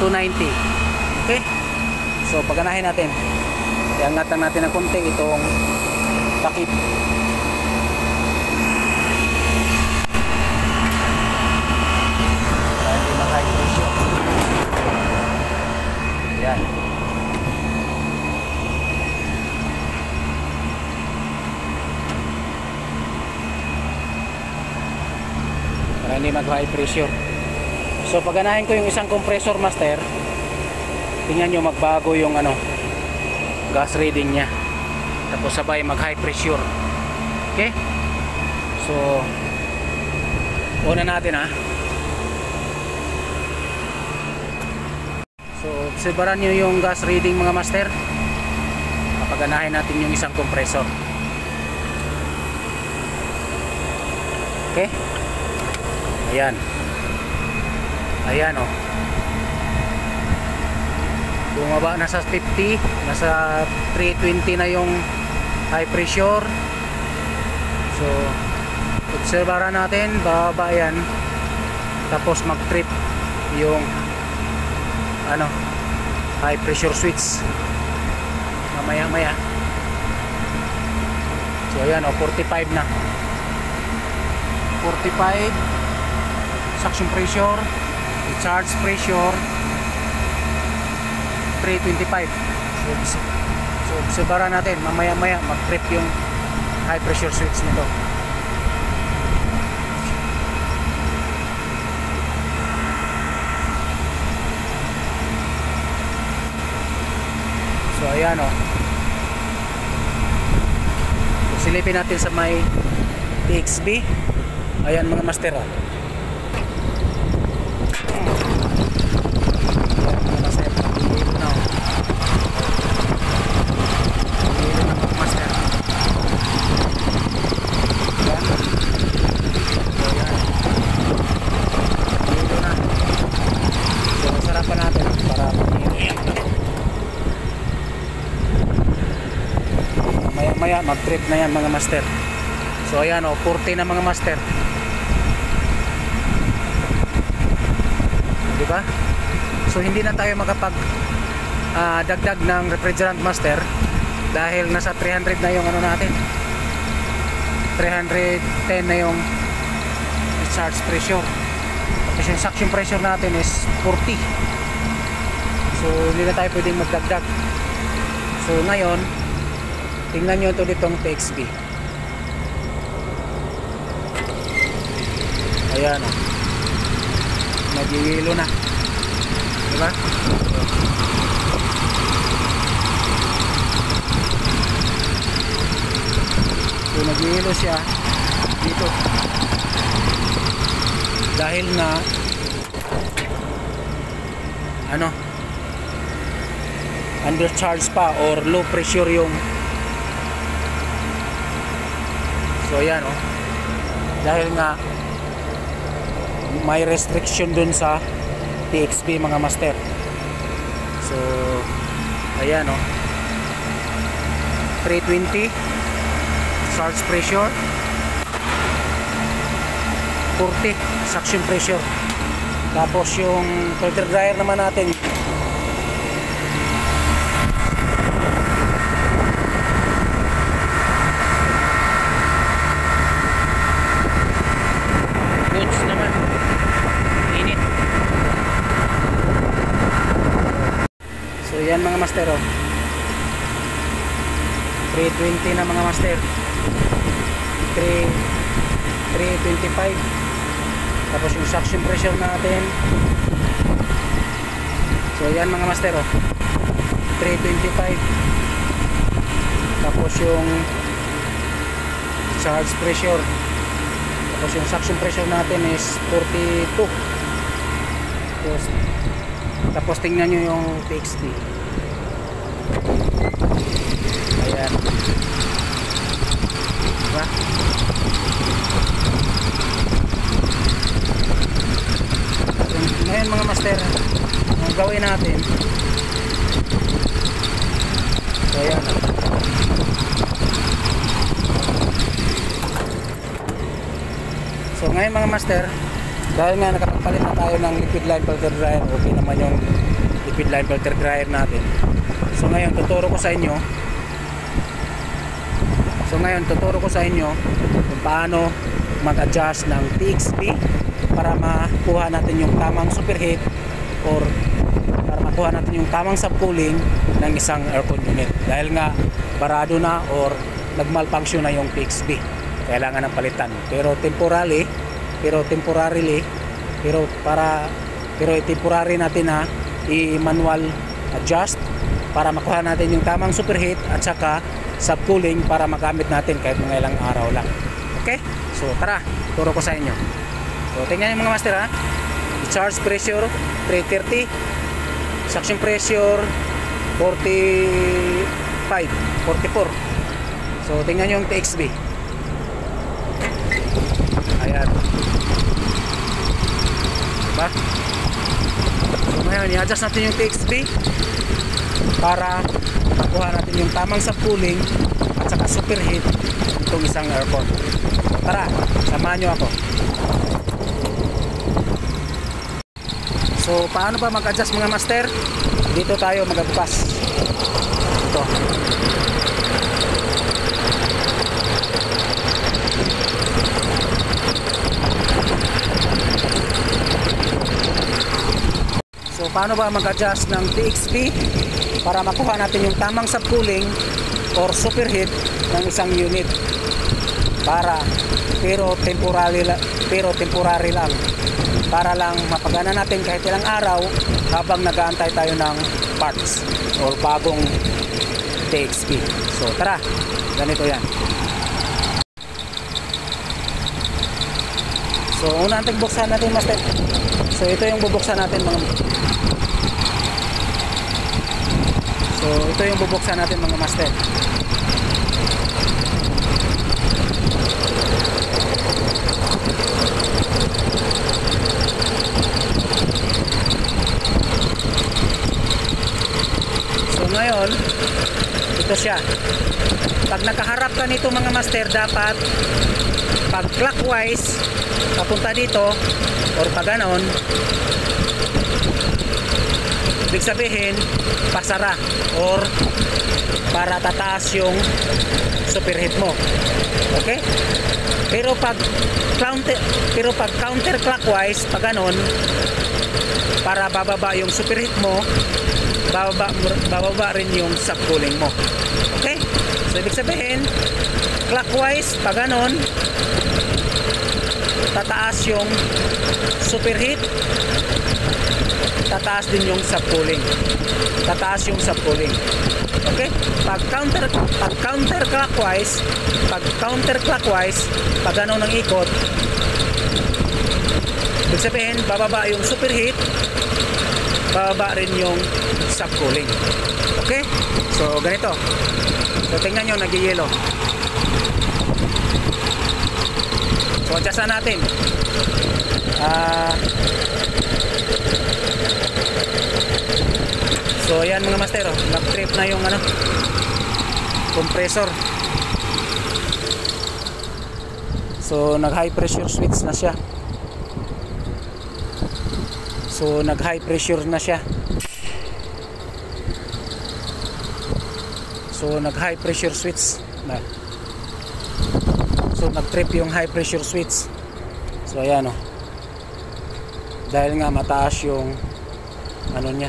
to 90. Okay? So, paganahin natin. Iangat lang natin ng konti itong takip. Yan. Para hindi mag high pressure. So paganahin ko yung isang compressor master. tingnan nyo magbago yung ano, gas reading nya, tapos sabay mag high pressure. Okay, so una natin ha. So obserbaran nyo yung gas reading mga master. Papaganahin natin yung isang compressor. Okay, ayan, ayan oh, bumaba na sa 50, nasa 320 na yung high pressure. So obserbaran natin, bababa yan, tapos mag trip yung ano, high pressure switch mamaya maya. So ayan oh, 45 na, 45 suction pressure, discharge pressure 325. So obserbaran natin, mamaya maya mag trip yung high pressure switch nito. So ayan o, so silipin natin sa may TXB. Ayan mga master o, mga master, pag-iilo na o, pag-iilo na mga master. Ayan, so ayan, pag-iilo na. So sarapan natin para pag-iilo. Maya mag-trip na yan mga master. So ayan o, 40 na mga master, diba? So hindi na tayo makapag dagdag ng refrigerant master dahil nasa 300 na yung ano natin, 310 na yung discharge pressure, kasi yung suction pressure natin is 40. So hindi na tayo pwedeng magdagdag. So ngayon tingnan nyo ito ditong TXB. Ayan o, nag-iilo na, diba? So nag-iilo siya dito dahil na ano, undercharge pa or low pressure yung. So ayan o, dahil nga may restriction dun sa TXB mga master. So ayan o, 320 charge pressure, 40 suction pressure. Tapos yung filter dryer naman natin, goods naman, init. So yan mga master oh, 320 na mga master, 325. Tapos yung suction pressure natin, so yan mga master oh, 325. Tapos yung charge pressure, tapos yung suction pressure natin is 42. Tapos tingnan nyo yung TXT. Ayan, diba? Ngayon mga master, ang gawin natin, so ayan, so ngayon mga master, dahil nga nakapagpalit na tayo ng liquid line filter dryer, okay naman yung liquid line filter dryer natin. So ngayon tuturo ko sa inyo kung paano mag-adjust ng TXP para makuha natin yung tamang superheat or para makuha natin yung tamang subcooling ng isang aircon unit. Dahil nga barado na or nagmalfunction na yung TXP, kailangan ng palitan. Pero temporarily temporary natin na i-manual adjust para makuha natin yung tamang superheat at saka subcooling para magamit natin kahit mga ilang araw lang. Okay? So tara, turo ko sa inyo. So tingnan nyo mga master ha. Discharge pressure 330, suction pressure 44. So tingnan nyo yung TXB. Ayan. Diba? So ngayon i-adjust natin yung TXB para makuha natin yung tamang subcooling at saka superheat itong isang aircon. So tara, samahan nyo ako. So paano ba mag-adjust mga master? Dito tayo magbukas. Ito. So paano ba mag-adjust ng TXB para makuha natin yung tamang subcooling or superheat ng isang unit? Pero temporary lang. Para lang mapagana natin kahit ilang araw habang nag-aantay tayo ng parts or bagong TXB. So tara, ganito yan. So una natin buksan natin master. So ito yung bubuksan natin mga master. Ngayon, ito siya. Pag nakaharap ka nito mga master, dapat pag clockwise papunta dito or pag ganon, ibig sabihin pasara or para tataas yung superheat mo. Okay? Pero pag counter clockwise, pag ganon, para bababa yung superheat mo, bababa rin yung subcooling mo. Okay? So ibig sabihin clockwise, pag ganon, tataas yung superheat, tataas din yung subcooling. Okay? Pag counterclockwise, pag ganon ng ikot, ibig sabihin bababa yung superheat, bababa rin yung subcooling. Okay? So ganito. So tingnan nyo, nag-yellow. So adjustan natin. So ayan mga master, nag-trip na yung compressor. So nag high pressure switch na siya. So nag high pressure na siya. So nag high pressure switch na. So nag trip yung high pressure switch. So ayan oh. Dahil nga mataas yung niya,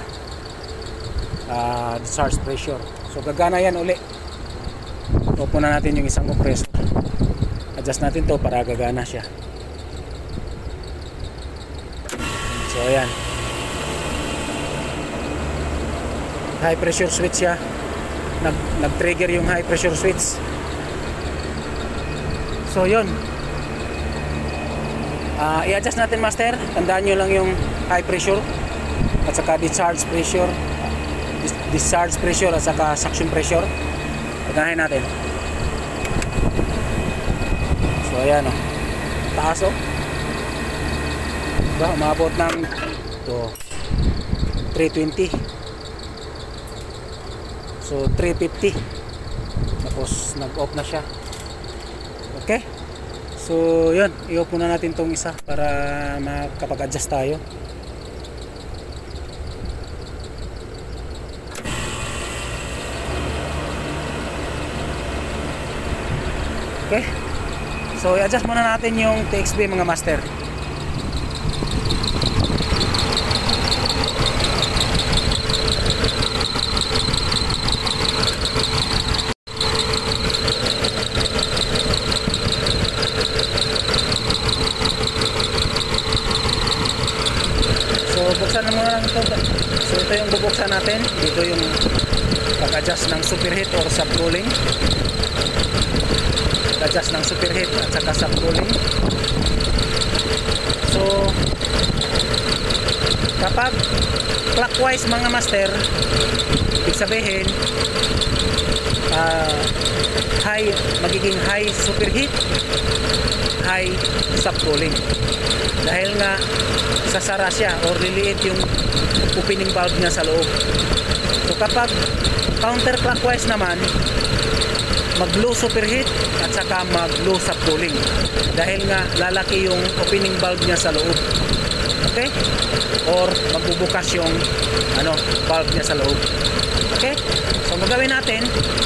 discharge pressure. So gagana yan uli. Open na natin yung isang compressor. Adjust natin to para gagana siya. So ayan, high pressure switch siya. Nag-trigger yung high pressure switch. So yun, i-adjust natin master. Tandaan nyo lang yung high pressure at saka discharge pressure at saka suction pressure. Paganahin natin. So ayan o, taas o. Diba, umabot ng 320. So 350. Tapos nag-off na siya. Okay? So yun, i-off muna natin tong isa para makapag-adjust tayo. Okay? So i-adjust muna natin yung TXB mga master. So So ito yung bubuksan natin. Dito yung pag-adjust ng superheat or subcooling. Pag-adjust ng superheat at saka subcooling. So kapag clockwise mga master, ibig sabihin magiging high superheat, high subcooling. Dahil nga sasara siya or liliit yung opening valve niya sa loob. So kapag counterclockwise naman, mag-low superheat at saka mag-low subcooling. Dahil nga lalaki yung opening valve niya sa loob. Okay? Or magbubukas yung valve niya sa loob. Okay? So magawin natin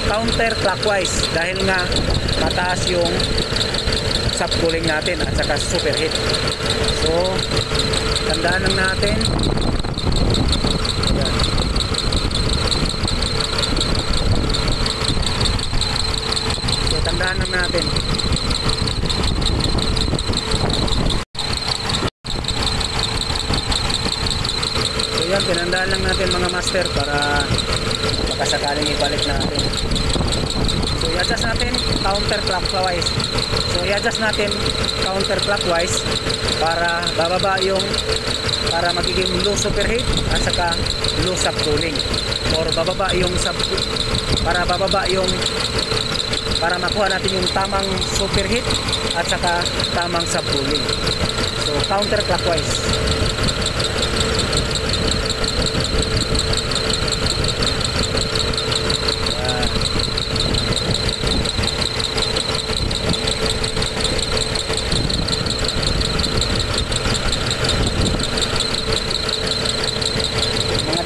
counterclockwise dahil nga mataas yung subcooling natin at saka superheat. So tandaan lang natin. Yan. So tandaan lang natin. So yan, tinandaan lang natin mga master para sakaling ibalik natin. So i-adjust natin counterclockwise. So i-adjust natin counterclockwise para bababa yung magiging low superheat at saka low subcooling, or bababa yung para makuha natin yung tamang superheat at saka tamang subcooling. So counterclockwise.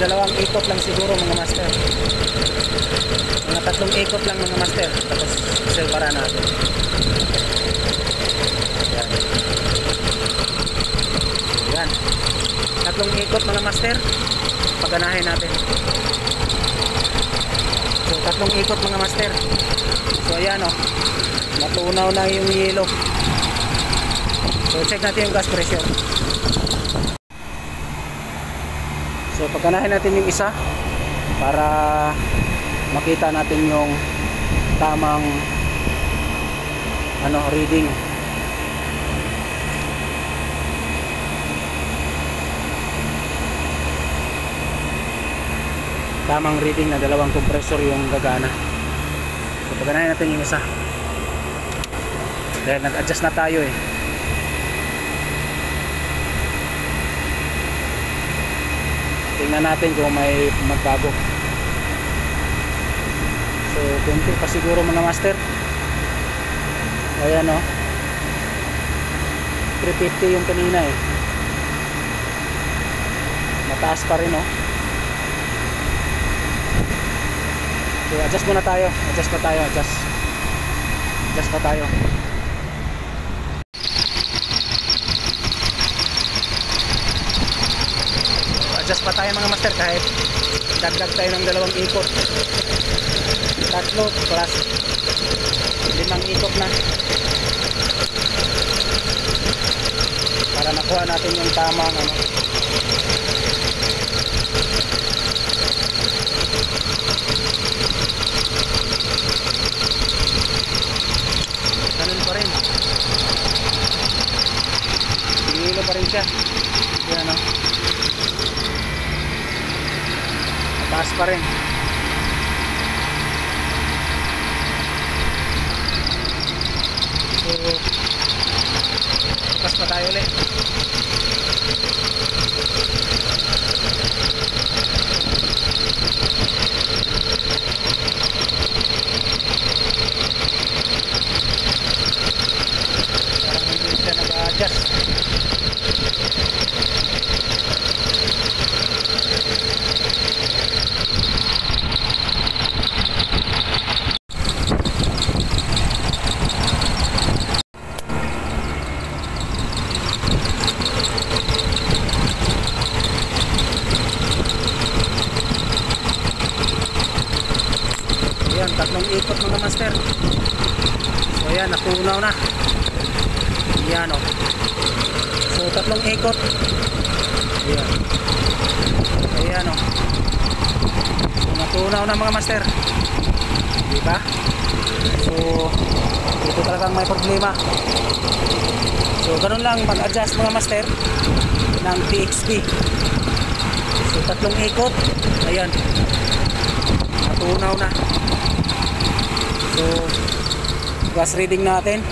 Dalawang ikot lang siguro mga master, mga 3 ikot lang mga master, tapos silbara natin. Yan, 3 ikot mga master, paganahin natin. So 3 ikot mga master. So ayan matunaw na yung yellow. So check natin yung gas pressure. So pagkanahin natin yung isa para makita natin yung tamang reading. Tamang reading na 2 compressor yung gagana. So pagkanahin natin yung isa. Dahil nag-adjust na tayo eh. Tingnan natin kung may magbago. So kunti pa siguro mga master. Ayan 350 yung kanina eh. Mataas pa rin So adjust muna tayo. Adjust pa tayo. Adjust pa tayo mga master kahit dagdag tayo ng 2 ikot. 3 plus 5 ikot na para makuha natin yung tamang ganun pa rin. Hilo pa rin siya. Yan taas pa rin. So bukas pa tayo ulit. Parang hindi siya nag-adjust. Ayan, 3 ikot mga master. So ayan, napunaw na. Ayan So 3 ikot. Ayan. Ayan tunaw na mga master, diba? So ito talagang may problema. So ganun lang mag-adjust mga master ng TXB. So 3 ikot, ayan, natunaw na. So gas reading natin,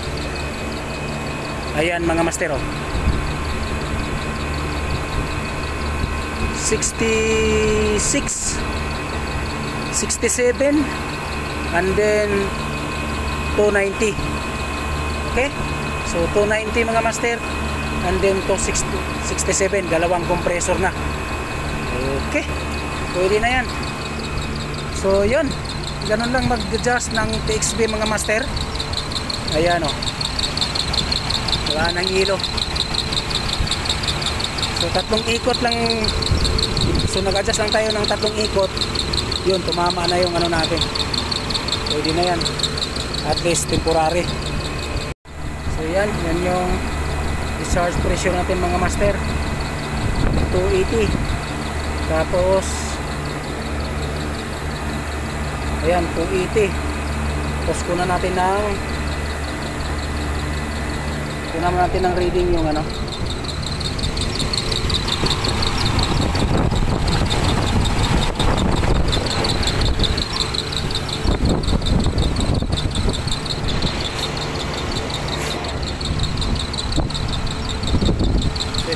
ayan mga master, 66, 67, and then 290. Okay, so 290 mga master, and then 267, dalawang compressor na. Okay, pwede na yan. So yun, ganun lang mag-adjust ng TXB mga master. Ayan, wala nang hilo. So 3 ikot lang. So nag-adjust lang tayo ng 3 ikot. Yun, tumama na yung ano natin. Pwede na yan, at least temporary. So yan yung discharge pressure natin mga master, 280. Tapos ayan, 280. Tapos kunan natin ng reading yung ano.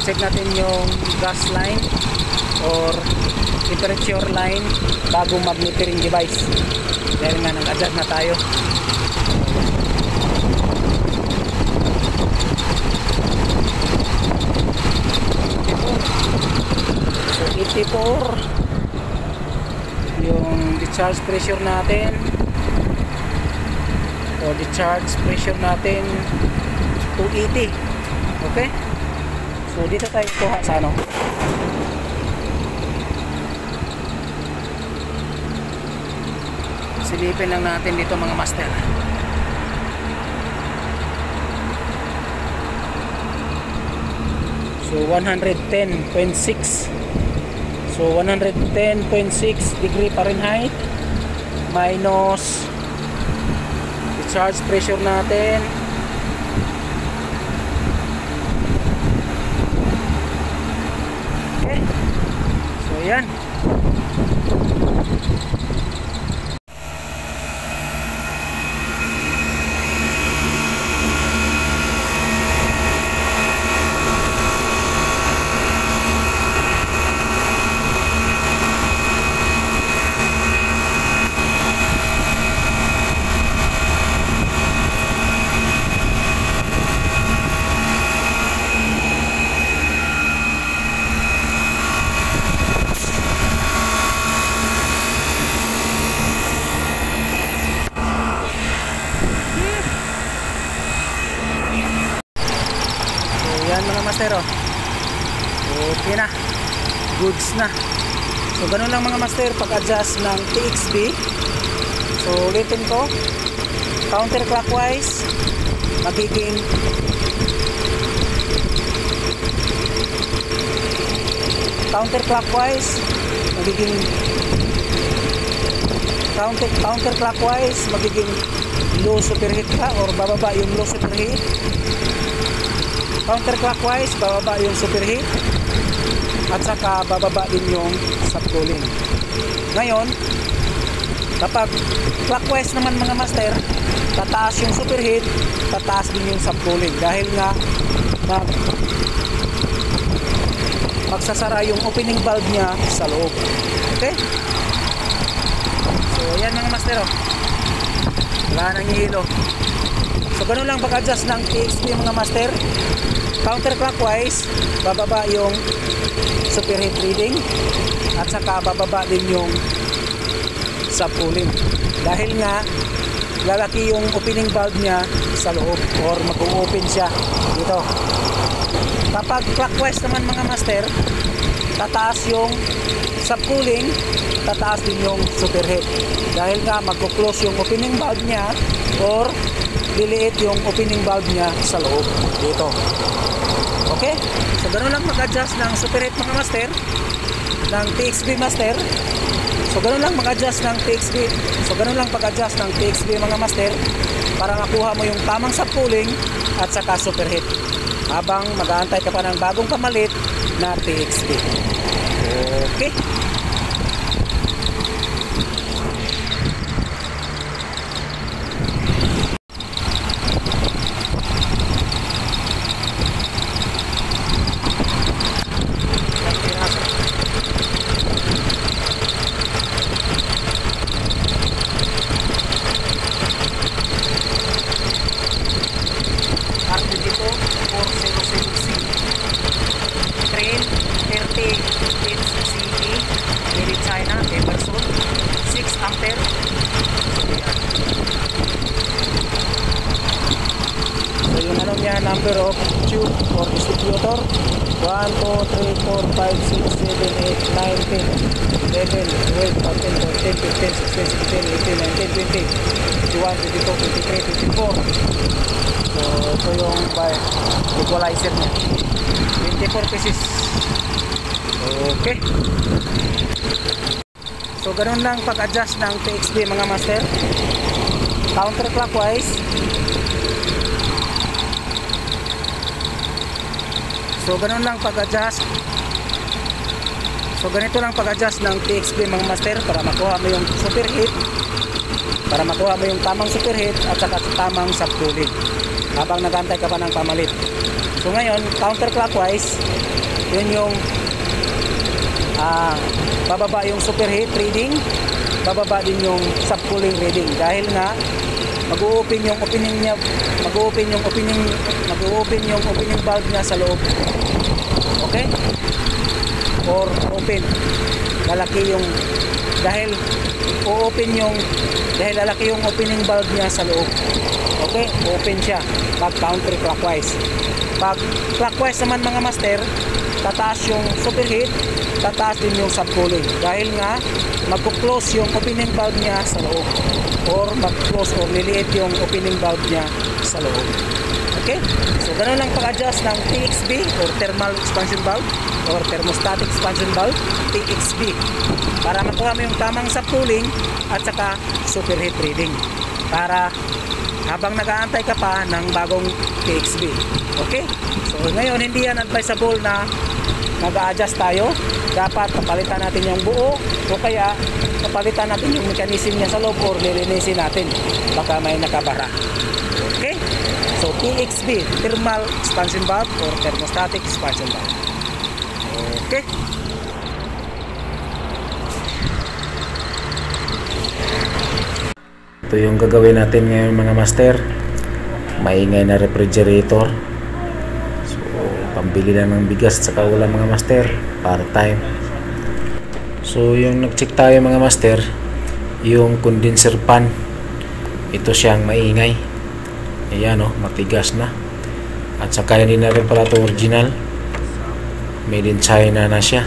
Check natin yung gas line or temperature line bago mag-metering device. Dahil nga nag-adjust na tayo. So 84 yung discharge pressure natin, o discharge pressure natin 280. Okay, so dito tayo kuha sa ano, silipin lang natin dito mga master. So 110.6. So 110.6 degree Fahrenheit minus discharge pressure natin okay. So yan. Master, okay na, goods na. So ganun lang mga master pag-adjust ng TXB. So ulitin ko, counterclockwise magiging counterclockwise magiging low superheat ka or bababa yung low superheat. Counterclockwise, bababa yung superheat at saka bababa din yung subcooling. Ngayon, kapag clockwise naman mga master, tataas yung superheat, tataas din yung subcooling dahil nga magsasara yung opening valve niya sa loob. Okay? So yan mga master, wala nang hilo. So ganun lang pag-adjust ng TXB mga master. Counterclockwise, bababa yung superheat reading at saka bababa din yung subcooling dahil nga lalaki yung opening valve niya sa loob or mag-open siya dito. Kapag clockwise naman mga master, tataas yung subcooling, tataas din yung superheat dahil nga mag-close yung opening valve niya or liliit yung opening valve niya sa loob dito. Okay? So ganoon lang mag-adjust ng superheat mga master ng TXB master. So So ganun lang mag-adjust ng TXB. So ganun lang pag-adjust ng TXB mga master para makuha mo yung tamang subcooling at saka superheat habang mag-aantay ka pa ng bagong pamalit na TXB. Okay. Artidito 400C Train 30 HCE made in China, Emerson 6 ampere. So yung ano niya, number of tube or distributor 1, 2, 3, 4, 5, 6, 7, 8, 9, 10 11, 12, 13, 14, 15, 16, 17, 18, 19, 20 21, 22, 23, 24. So ito yung equalizer niya 24 pieces. Okay. So ganun lang pag-adjust ng TXB mga master. Counterclockwise. So ganun lang pag-adjust. So ganito lang pag-adjust ng TXB mga master para makuha mo yung superheat, para makuha mo yung tamang superheat at saka tamang subcooling habang nagantay ka pa ng pamalit. So ngayon counterclockwise, yun yung bababa yung superheat reading, bababa din yung subcooling reading dahil nga mag-open yung opening niya, mag-open yung opening valve niya sa loob. Okay? Or open. Lalaki yung dahil lalaki yung opening valve niya sa loob. Okay? Open siya pag counterclockwise. Pag clockwise naman mga master, tataas yung superheat, tataas din yung subcooling dahil nga magko-close yung opening valve niya sa loob or mag-close or liliit yung opening valve niya sa loob. Okay? So ganun lang pag-adjust ng TXB or thermal expansion valve or thermostatic expansion valve, TXB, para makuha mo yung tamang subcooling at saka superheat reading para habang nag-aantay ka pa ng bagong TXB. Okay? So ngayon hindi yan advisable na mag-a-adjust tayo. Dapat papalitan natin yung buo o kaya papalitan natin yung mechanism niya sa loob or lilinisin natin baka may nakabara. Okay? So TXB, thermal expansion valve or thermostatic expansion valve. Okay? Ito yung gagawin natin ngayon mga master. Maingay na refrigerator. So pambili lang ng bigas at saka ulam mga master para time. So yung nag-check tayo mga master, yung condenser fan, ito siyang maingay. Ayan o, matigas na. At saka hindi na rin pala ito original, made in China na siya.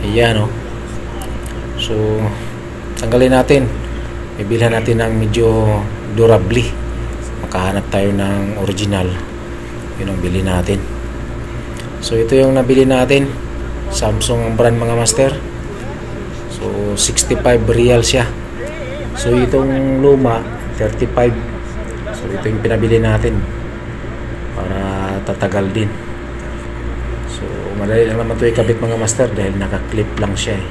Ayan o. So tanggalin natin. Bibilhan natin ng medyo durable. Makahanap tayo ng original. Yun ang bili natin. So ito yung nabili natin. Samsung ang brand mga master. So 65 real siya. So itong luma 35. So ito yung pinabili natin para tatagal din. So madali lang naman ito ikabit mga master dahil naka-clip lang siya eh.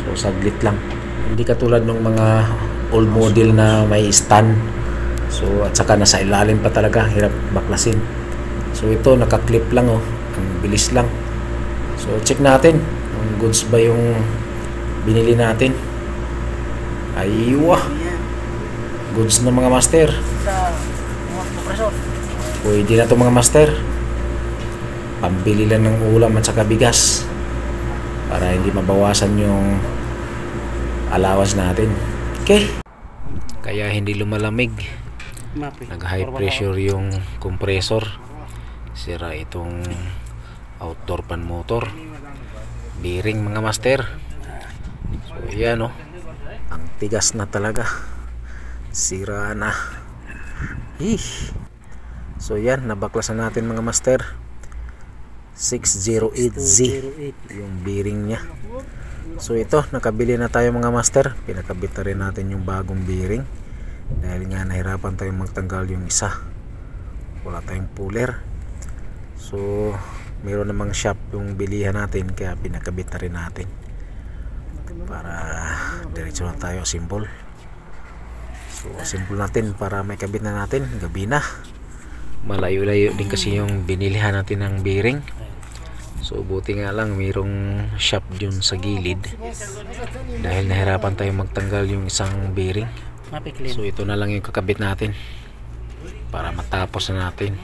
So saglit lang. Hindi katulad ng mga old model na may stand. So at saka nasa ilalim pa talaga, hirap baklasin. So ito naka-clip lang oh, ang bilis lang. So check natin kung goods ba yung binili natin. Aywa, goods na mga master. Pwede na ito mga master. Pambili lang ng ulam at saka bigas para hindi mabawasan yung allowance natin. Okay? Kaya hindi lumalamig. Nag high pressure yung compressor. Sira itong outdoor fan motor. Bearing mga master. So yan o. Ang tigas na talaga. Sira na. So yan, nabaklasan natin mga master. 608Z yung bearing nya. So ito, nakabili na tayo mga master. Pinakabit na rin natin yung bagong bearing. Dahil nga nahirapan tayong magtanggal yung isa. Wala tayong puller. So mayroon namang shop yung bilihan natin, kaya pinakabit na rin natin para diretso na tayo simple. So simple natin para may kabit na natin. Gabi na, malayo-layo din kasi yung binilihan natin ng bearing. So buti nga lang mayroong shop dun sa gilid, dahil nahirapan tayong magtanggal yung isang bearing. So ito na lang yung kakabit natin para matapos na natin.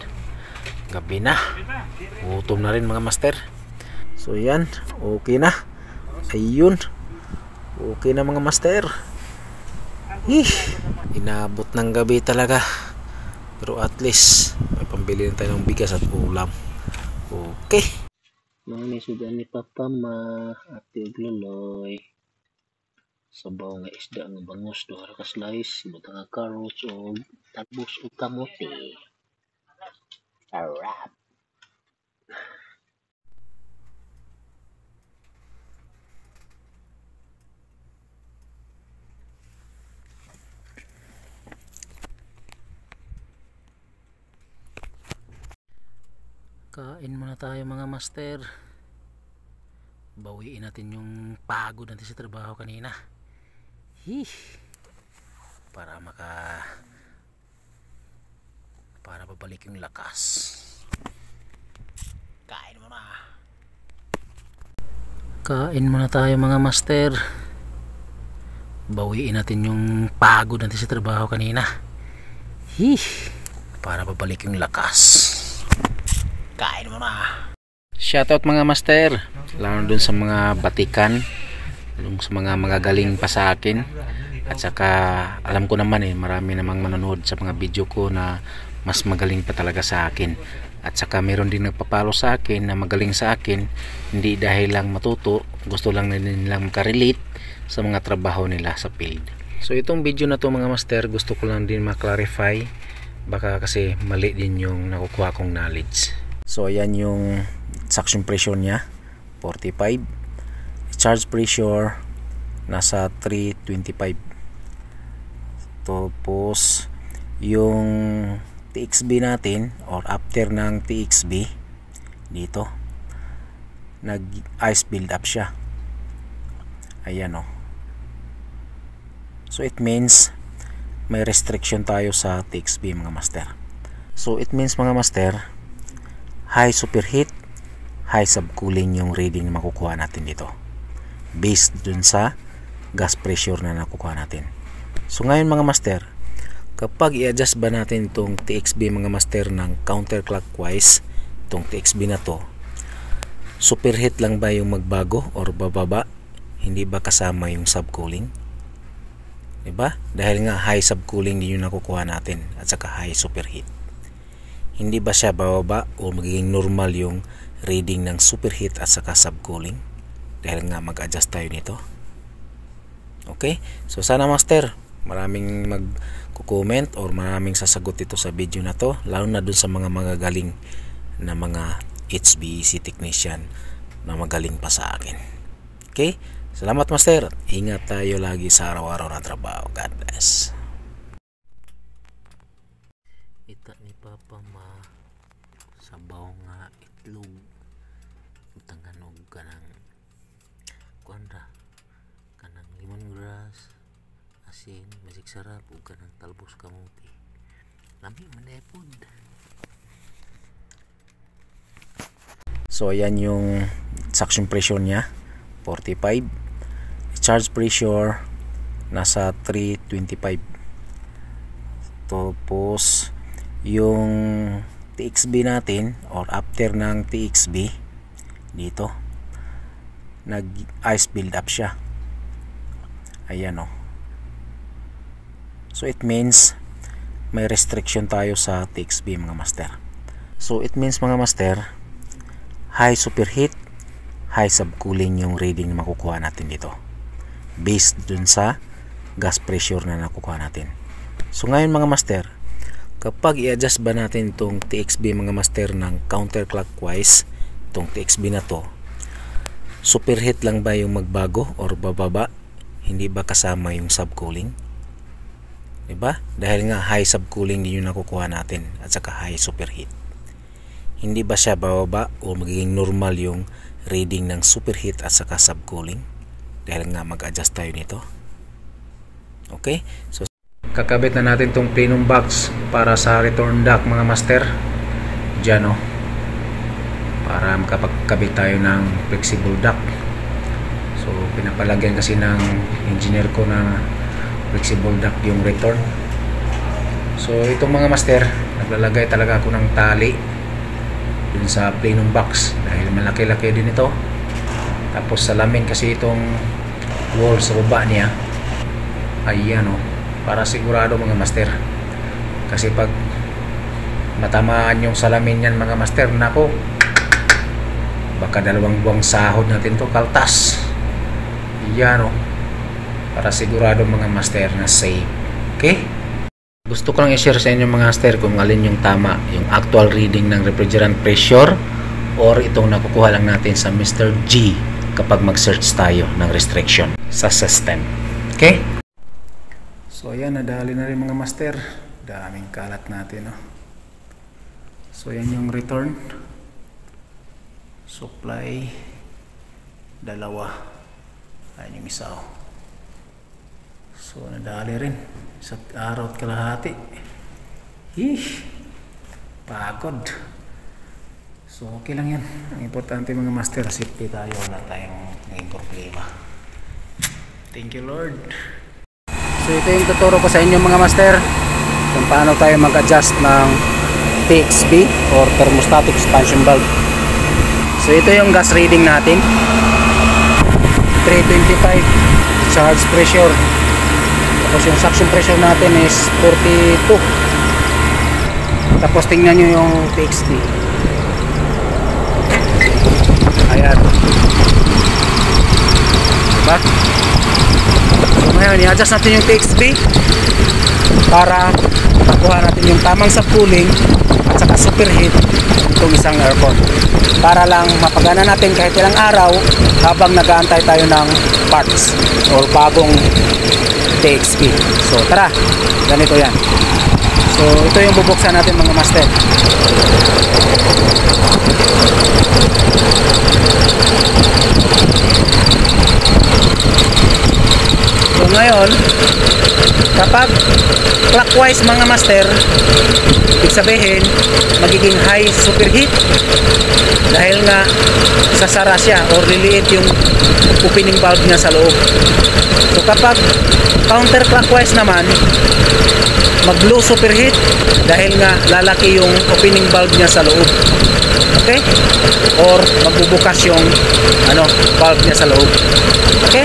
Gabi na, gutom na rin mga master. So yan, okay na. Ayun, okay na mga master. Inabot ng gabi talaga, pero at least may pambili na tayo ng bigas at ulam. Okay, mga nisudan ni Papa Ma ati Gloloy. Sabaw nga isda nga bangus, duha ka slice, ibutang nga carrots o talbos o kamote. Sarap. Kain muna tayo mga master. Bawiin natin yung pagod natin sa trabaho kanina. Para babalik yung lakas. Kain muna tayo mga master. Bawiin natin yung pagod natin sa trabaho kanina. Para babalik yung lakas. Kain muna. Shoutout mga master, lalo dun sa mga batikan, dun sa mga magagaling pa sa akin. At saka alam ko naman marami namang manonood sa mga video ko na mas magaling pa talaga sa akin. At saka meron din nagpapalo sa akin na magaling sa akin, hindi dahil lang matuto, gusto lang nilang makarelate sa mga trabaho nila sa field. So itong video na to mga master, gusto ko lang din ma-clarify, baka kasi mali din yung nakukuha kong knowledge. So ayan yung suction pressure nya, 45. Charge pressure nasa 325. Tapos yung TXB natin or after ng TXB dito nag ice build up siya. Ayan o. So it means may restriction tayo sa TXB mga master. So it means mga master, high superheat, high subcooling yung reading na makukuha natin dito based dun sa gas pressure na nakukuha natin. So ngayon mga master, kapag i-adjust ba natin itong TXB mga master ng counterclockwise, itong TXB na to, superheat lang ba yung magbago or bababa? Hindi ba kasama yung subcooling? Diba? Dahil nga high subcooling din yung nakukuha natin at saka high superheat. Hindi ba siya bababa o magiging normal yung reading ng superheat at saka subcooling? Dahil nga mag-adjust tayo nito. Okay? So sana master, maraming mag-comment or maraming sasagot ito sa video na to, lalo na dun sa mga magagaling na mga HVAC technician na magaling pa sa akin. Okay? Salamat master. Ingat tayo lagi sa araw-araw na trabaho. God bless. Ita ni Papa Ma sabaw nga itlog utanganog kanang kuandra kanang lemongrass, asin, masik sarap ug kanang talbos kamote. Lami man pod. So ayan yung suction pressure nya, 45. Charge pressure nasa 325. Tapos yung TXB natin or after ng TXB dito nag ice build up siya. Ayan o. So it means may restriction tayo sa TXB mga master. So it means mga master, high superheat, high subcooling yung reading na makukuha natin dito based dun sa gas pressure na nakukuha natin. So ngayon mga master, kapag i-adjust ba natin itong TXB mga master ng counterclockwise, itong TXB na to, superheat lang ba yung magbago or bababa? Hindi ba kasama yung subcooling? Diba? Dahil nga high subcooling din yung nakukuha natin at saka high superheat. Hindi ba siya bababa o magiging normal yung reading ng superheat at saka subcooling? Dahil nga mag-adjust tayo nito. Okay? So kakabit na natin tong plenum box para sa return duct mga master. Diyan para makapagkabit tayo ng flexible duct. So pinapalagyan kasi ng engineer ko na flexible duct yung return. So itong mga master, naglalagay talaga ako ng tali dun sa plenum box dahil malaki-laki din ito. Tapos salamin kasi itong wall sa baba niya. Ayan para sigurado mga master. Kasi pag matamaan yung salamin yan mga master, nako, baka 2 buwang sahod natin to kaltas. Ayan para sigurado mga master na safe. Okay? Gusto ko lang i-share sa inyo mga master kung alin yung tama, yung actual reading ng refrigerant pressure or itong nakukuha lang natin sa Mr. G kapag mag-search tayo ng restriction sa system. Okay? So ayan, nadali na rin mga master. Daming kalat natin. So yan yung return. Supply 2. Ayan yung isa. So nadali rin. 1 araw at kalahati. Pagod. So okay lang yan. Ang importante mga master, safety tayo. Wala tayong naging problema. Thank you Lord. So ito yung tuturo ko sa inyo mga master kung paano tayo mag-adjust ng TXV or thermostatic expansion valve. So ito yung gas reading natin, 325 charge pressure. Tapos yung suction pressure natin is 42. Tapos tingnan nyo yung TXV. Ayan, diba? So ngayon i-adjust natin yung TXV para makuha natin yung tamang subcooling at saka superheat itong isang aircon, para lang mapagana natin kahit ilang araw habang nag-aantay tayo ng parts or bagong TXV. So tara, ganito yan. So ito yung bubuksan natin mga master. So ngayon, kapag clockwise mga master, ibig sabihin magiging high superheat dahil nga sasara siya or liliit yung opening valve niya sa loob. So kapag counterclockwise naman, mag low superheat dahil nga lalaki yung opening valve niya sa loob. Okay? Or magbubukas yung valve niya sa loob. Okay?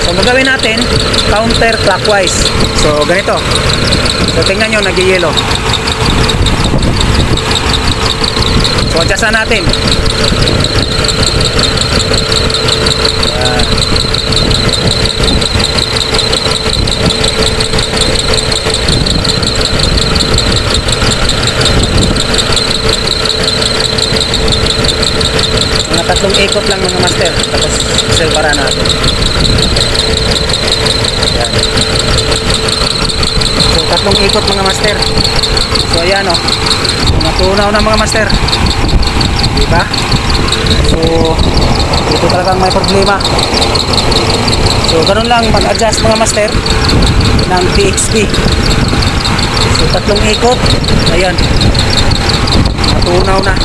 So magawin natin counterclockwise. So ganito. So tingnan nyo, nag-yellow. So adjustan natin. Mga 3 ikot lang mga master, tapos silbara natin. Ayan. So 3 ikot mga master. So ayan natunaw na mga master, diba? So ito talagang may problema. So ganun lang mag-adjust mga master ng TXV. So 3 ikot, ayan, natunaw na.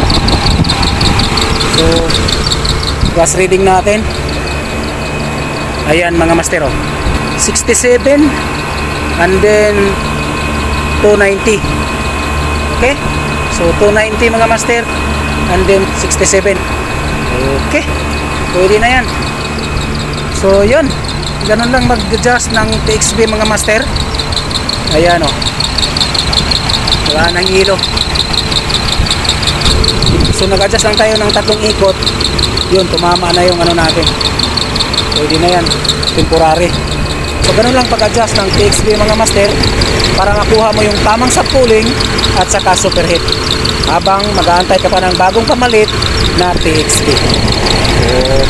So gas reading natin, ayan mga master, 67 and then 290. Okay, so 290 mga master and then 67. Okay, pwede na yan. So yun, ganun lang mag-adjust ng TXV mga master. Ayan wala nang hilo. So nag-adjust lang tayo ng 3 ikot. Yun, tumama na yung natin. Pwede na yan, temporary. So ganun lang pag-adjust ng TXV mga master para makuha mo yung tamang subcooling at saka superheat habang mag-aantay ka pa ng bagong pamalit na TXV.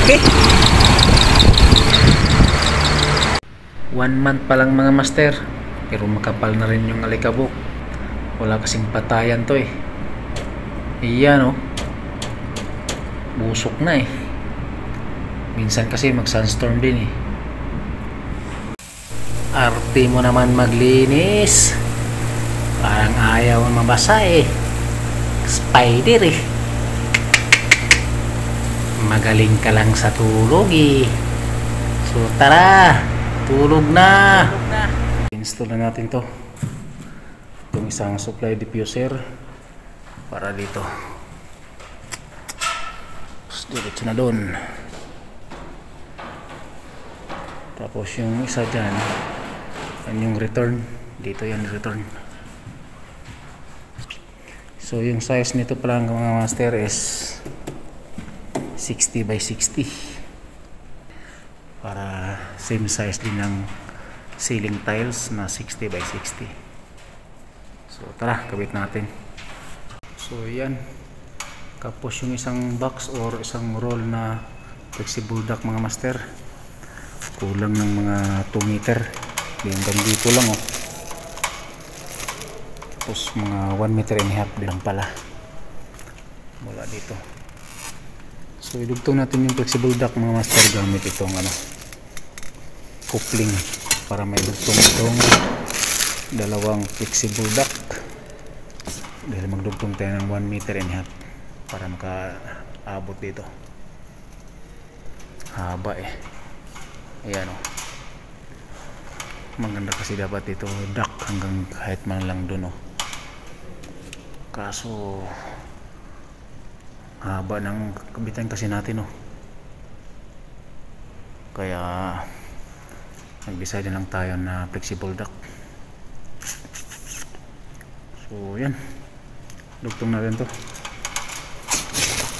Okay. 1 month pa lang mga master, pero makapal na rin yung alikabok. Wala kasing patayan to eh. Iyan oh, busok na eh. Minsan kasi mag sunstorm din eh. Arte mo naman maglinis, parang ayaw mabasa eh. Spider eh. Magaling ka lang sa tulog eh. So tara, tulog na. Install na natin to, itong isang supply diffuser para dito. Tapos diretso na doon. Tapos yung isa dyan, yan yung return. Dito yan return. So yung size nito pala mga master is 60 by 60, para same size din ng ceiling tiles na 60 by 60. So tara, kabit natin. So yan, tapos yung isang box or isang roll na flexible duct mga master, kulang ng mga 2 meter. Hanggang dito lang oh. Tapos mga 1 meter and a half lang pala mula dito. So idugtong natin yung flexible duct mga master gamit itong coupling, para may dugtong itong dalawang flexible duct, dahil magdugtong tayo ng 1 meter and a half para makaabot dito. Haba eh. Ayan oh. Maganda kasi dapat ito duct hanggang kahit man lang dun oh. Kaso haba ng kabitan kasi natin oh. Kaya nag-decide lang tayo na flexible duct. So yan, dugtong natin to.